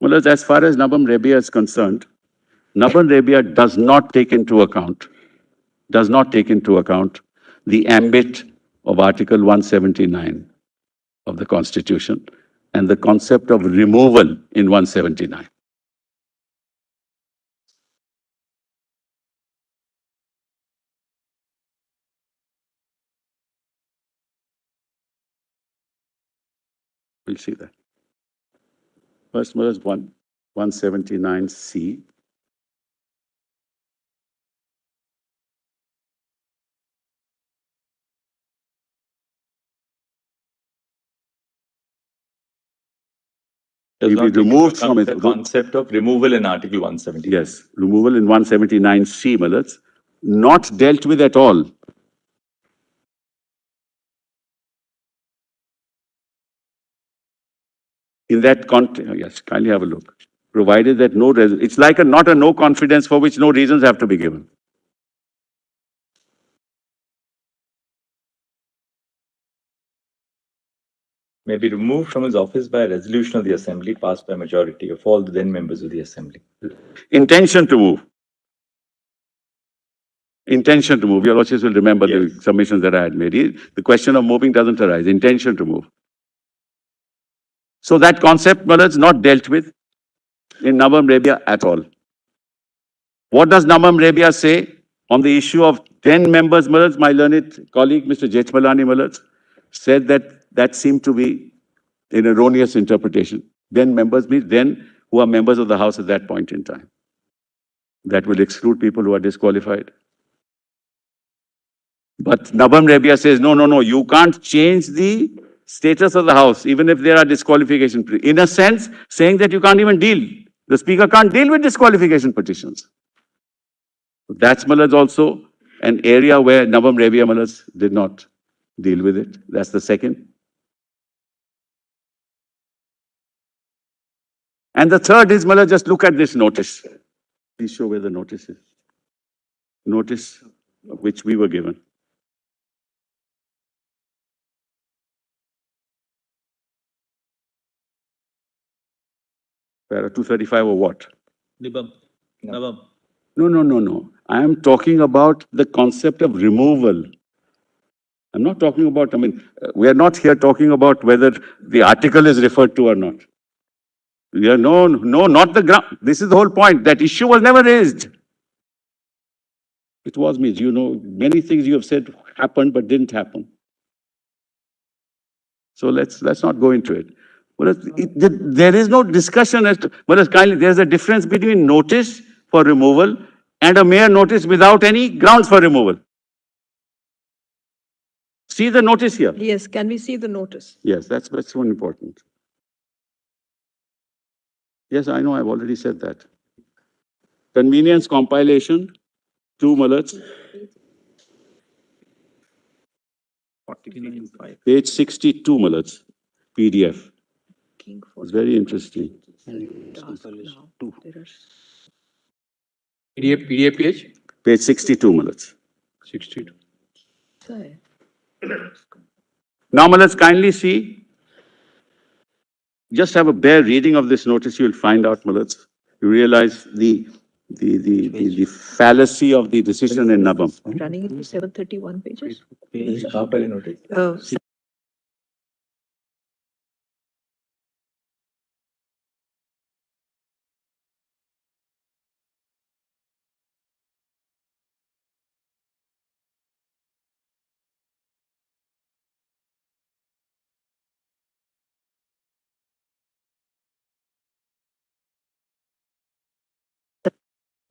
Malaj, as far as Nabam Rebia is concerned, Nabam Rebia does not take into account the ambit of Article 179 of the Constitution and the concept of removal in 179. We'll see that. First, Malaj, 179C. Does He not will be take into removed from account it. the concept of removal in Article 170. Yes, removal in 179C, Malaj, not dealt with at all In that context, yes, kindly have a look. Provided that it's like not a no confidence for which no reasons have to be given. May be removed from his office by a resolution of the Assembly passed by majority of all the then members of the Assembly. Intention to move. Intention to move. Your Lordships will remember the submissions that I had made. The question of moving doesn't arise. Intention to move. So that concept, is not dealt with in Navam Rebia at all. What does Navam Rebia say on the issue of 10 members, my learned colleague, Mr. Jethmalani said that seemed to be an erroneous interpretation. Then members means then who are members of the House at that point in time. That will exclude people who are disqualified. But Navam Rebia says, no, you can't change the status of the House, even if there are disqualification. In a sense, saying that you can't even deal. The Speaker can't deal with disqualification petitions. That's also an area where Navam Rebia did not deal with it. That's the second. And the third is, just look at this notice. Please show where the notice is. Notice which we were given. Para 235 or what? Nibam. Nabam. No. I am talking about the concept of removal. I'm not talking about, we are not here talking about whether the article is referred to or not. No, not the ground. This is the whole point. That issue was never raised. It was means, many things you have said happened but didn't happen. So let's not go into it. There is no discussion as to, there's a difference between notice for removal and a mere notice without any grounds for removal. See the notice here. Yes, can we see the notice? Yes, that's one important. Yes, I know, I've already said that. Convenience compilation, 2 Malats. Page 62 Malats, PDF. It's very interesting. PDF page? Page 62 Malats. 62. Now, Malats, kindly see. Just have a bare reading of this notice, you'll find out, Malats. You realize the fallacy of the decision in Nabam. Running into 731 pages? Notice.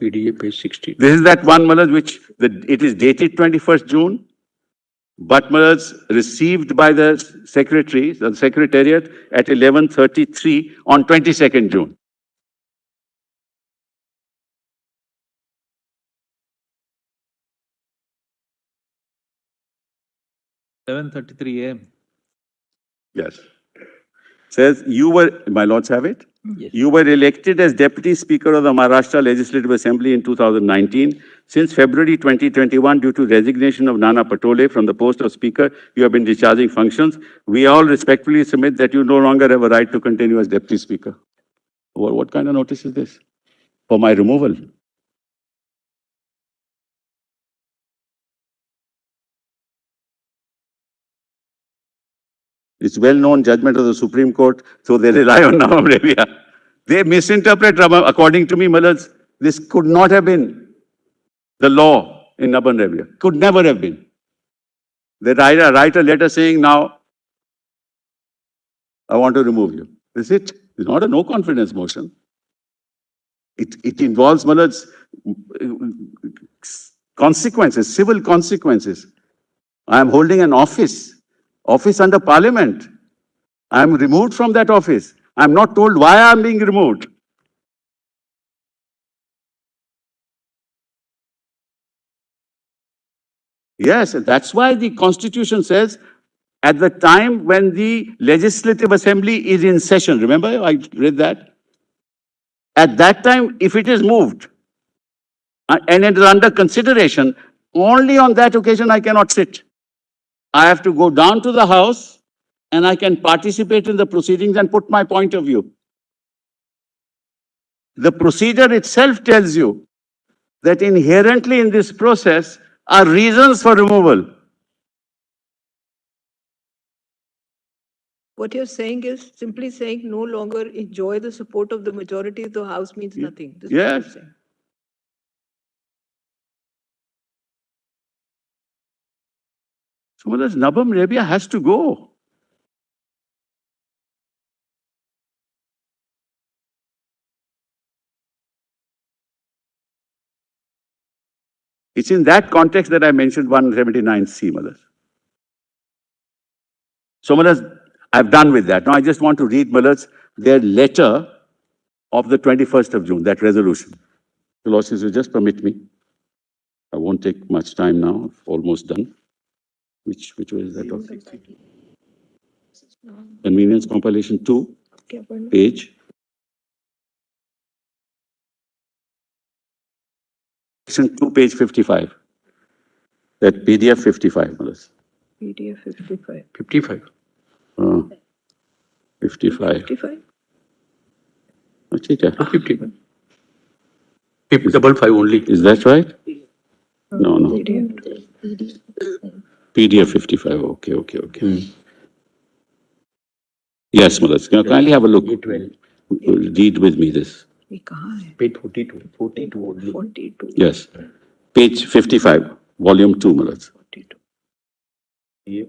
PDF page 60. This is that one, Malats, which it is dated 21st June, but Malats received by the secretary, the secretariat at 11:33 on 22nd June. AM. Yes. Says my lords have it? Yes. You were elected as Deputy Speaker of the Maharashtra Legislative Assembly in 2019. Since February 2021, due to resignation of Nana Patole from the post of Speaker, you have been discharging functions. We all respectfully submit that you no longer have a right to continue as Deputy Speaker. What kind of notice is this? For my removal? It's well-known judgment of the Supreme Court, so they rely on Navam Rebia. They misinterpret Navam. According to me, Malats, this could not have been the law in Navam Rebia. Could never have been. They write a letter saying, now, I want to remove you. Is it? It's not a no-confidence motion. It involves, Malats, consequences, civil consequences. I am holding an office under Parliament. I am removed from that office. I am not told why I am being removed. Yes, that's why the Constitution says at the time when the Legislative Assembly is in session. Remember, I read that? At that time, if it is moved and it is under consideration, only on that occasion I cannot sit. I have to go down to the House and I can participate in the proceedings and put my point of view. The procedure itself tells you that inherently in this process are reasons for removal. What you're saying is simply saying no longer enjoy the support of the majority of the House means nothing. This is what you're Yes. saying. So this Nabam Rebia has to go. It's in that context that I mentioned 179C, Malas. So, Malas, I've done with that. Now, I just want to read, Malas, their letter of the 21st of June, that resolution. Your Lordships, will just permit me. I won't take much time now. Almost done. Which way is that? Convenience compilation 2, page. Section 2, page 55. That PDF 55, Malas. PDF 55. 55. 55. 55? Okay. 55. 55 only. Is that right? No. PDF 55. Okay. Yes, Malas. Can you kindly have a look? 12. Read with me this. ये कहाँ है? Page 42. 42 only. 42. Yes. Page 55, volume 2, Malas. 42. Yeah,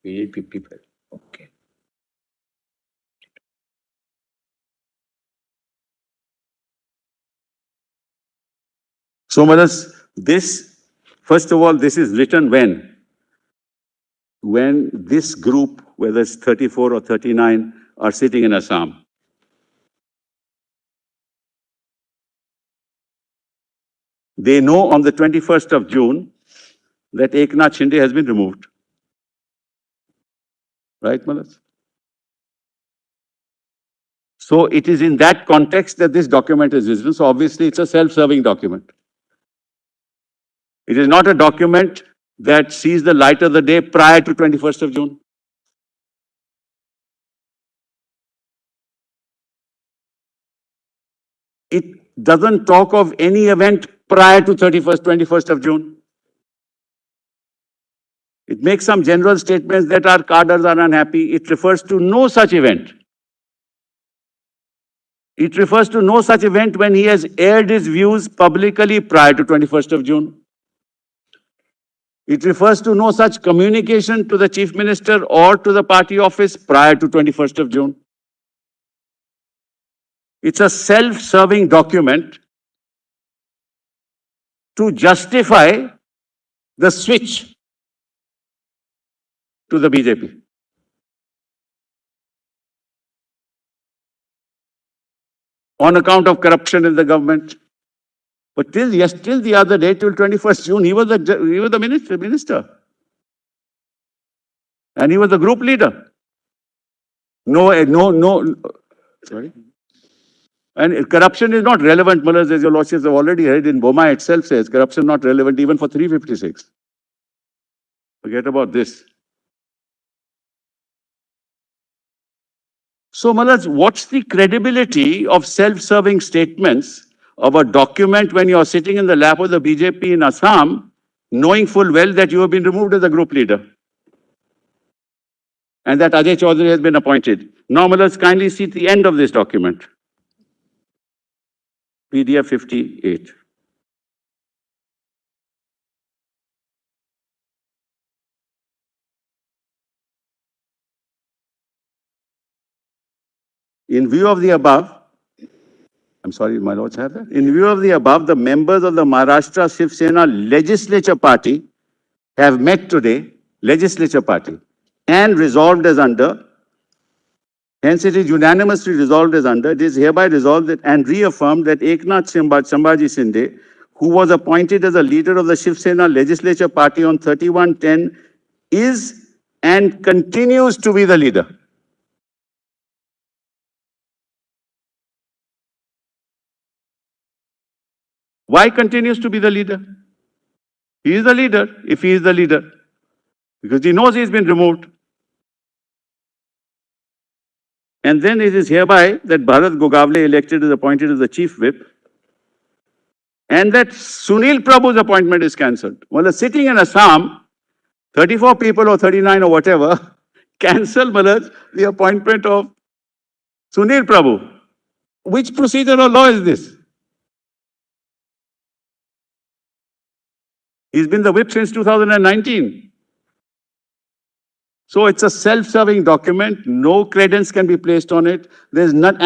page 55. Okay. So, Malas, this, first of all, this is written when? When this group, whether it's 34 or 39, are sitting in Assam. They know on the 21st of June that Eknath Shinde has been removed. Right, Malas? So it is in that context that this document is written. So obviously it's a self-serving document. It is not a document that sees the light of the day prior to 21st of June. It doesn't talk of any event prior to 21st of June. It makes some general statements that our cadres are unhappy. It refers to no such event. It refers to no such event when he has aired his views publicly prior to 21st of June. It refers to no such communication to the Chief Minister or to the party office prior to 21st of June. It's a self-serving document to justify the switch to the BJP. On account of corruption in the government. But till the other day, till 21st June, he was the minister. And he was the group leader. No. Sorry. And corruption is not relevant, Malas, as your Lordships have already heard. In Boma itself says corruption is not relevant even for 356. Forget about this. So, Malas, what's the credibility of self-serving statements of a document when you're sitting in the lap of the BJP in Assam, knowing full well that you have been removed as a group leader? And that Ajay Chaudhary has been appointed. Now, Malas, kindly see the end of this document. PDF 58. In view of the above, I'm sorry, my lords have that. In view of the above, the members of the Maharashtra Shiv Sena Legislature Party have met today, Legislature Party, and resolved as under, hence it is unanimously resolved as under, it is hereby resolved that, and reaffirmed that Eknath Sambhaji Shinde, who was appointed as a leader of the Shiv Sena Legislature Party on 31/10, is and continues to be the leader. Why continues to be the leader? He is the leader, if he is the leader, because he knows he's been removed. And then it is hereby that Bharat Gogavle elected is appointed as the chief whip, and that Sunil Prabhu's appointment is cancelled. Well, sitting in Assam, 34 people or 39 or whatever, cancel the appointment of Sunil Prabhu. Which procedural law is this? He's been the whip since 2019. So it's a self-serving document. No credence can be placed on it. There's not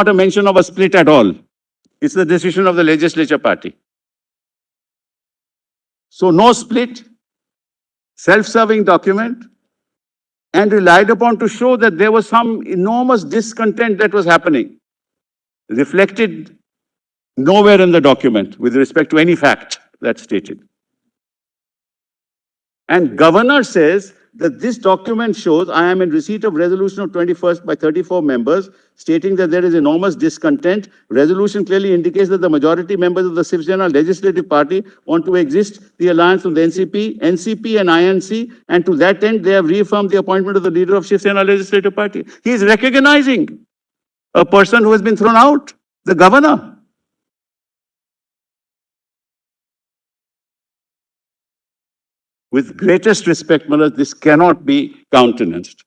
a mention of a split at all. It's the decision of the legislature party. So no split, self-serving document, and relied upon to show that there was some enormous discontent that was happening, reflected nowhere in the document with respect to any fact that's stated. And governor says that this document shows I am in receipt of resolution of 21st by 34 members stating that there is enormous discontent. Resolution clearly indicates that the majority members of the Shiv Sena legislative party want to exist the alliance of the NCP and INC, and to that end they have reaffirmed the appointment of the leader of Shiv Sena legislative party. He is recognizing a person who has been thrown out, the governor. With greatest respect, Manoj, this cannot be countenanced.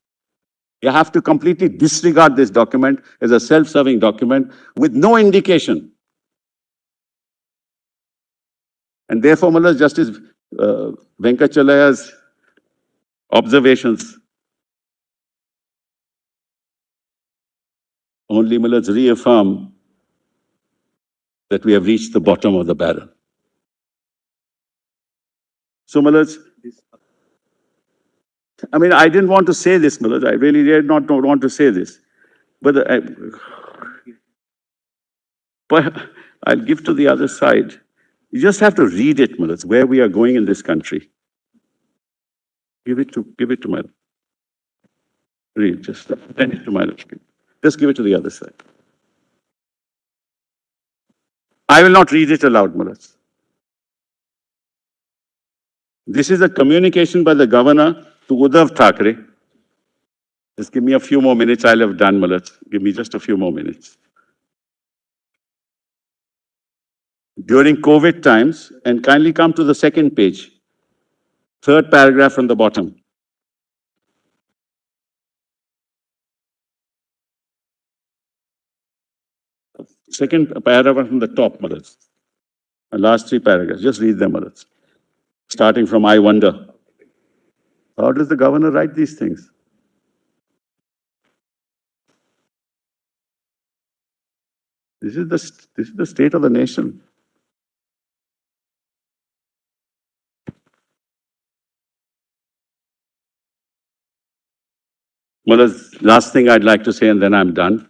You have to completely disregard this document as a self-serving document with no indication. And therefore, Manoj, Justice Venkachalaya's observations only, Manoj, reaffirm that we have reached the bottom of the barrel. So, Manoj, I mean, I didn't want to say this, Manoj. I really did not want to say this. But I'll give to the other side. You just have to read it, Manoj, where we are going in this country. Give it to my. Read, just send it to my. Just give it to the other side. I will not read it aloud, Manoj. This is a communication by the governor to Uddhav Thackeray. Just give me a few more minutes, I'll have done, Manoj. Give me just a few more minutes. During COVID times, and kindly come to the second page, third paragraph from the bottom. Second paragraph from the top, Manoj. The last three paragraphs, just read them, Manoj. Starting from I wonder. How does the governor write these things? This is the state of the nation. Manoj, last thing I'd like to say, and then I'm done,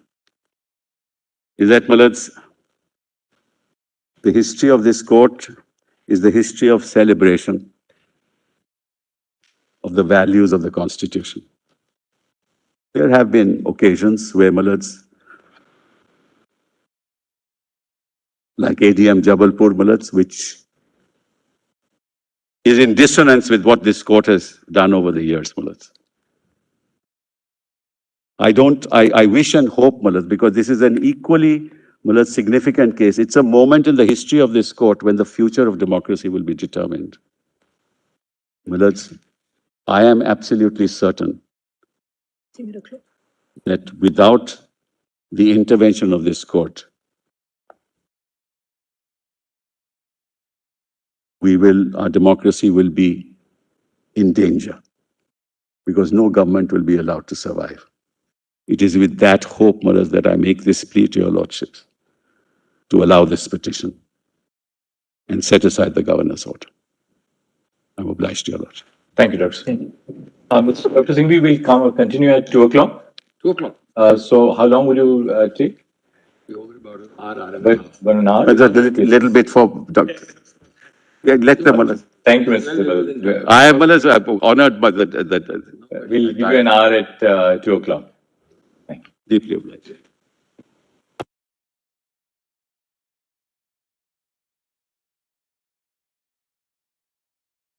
is that, Manoj, the history of this court is the history of celebration of the values of the Constitution. There have been occasions where, Manoj, like ADM Jabalpur, Manoj, which is in dissonance with what this court has done over the years, Manoj. I wish and hope, Manoj, because this is an equally, Manoj, significant case. It's a moment in the history of this court when the future of democracy will be determined. Manoj, I am absolutely certain that without the intervention of this court, our democracy will be in danger because no government will be allowed to survive. It is with that hope, Manoj, that I make this plea to your lordships to allow this petition and set aside the governor's order. I'm obliged to your lordship. Thank you, Dr. Singh. Dr. Singh, we will continue at 2 o'clock. 2 o'clock. So how long will you take? Over about an hour. About an hour? Just a little bit for Dr. Yeah, let them, Manoj. Thank you, Mr. Sibal. I am honored by that. We'll give you an hour at 2 o'clock. Deeply obliged.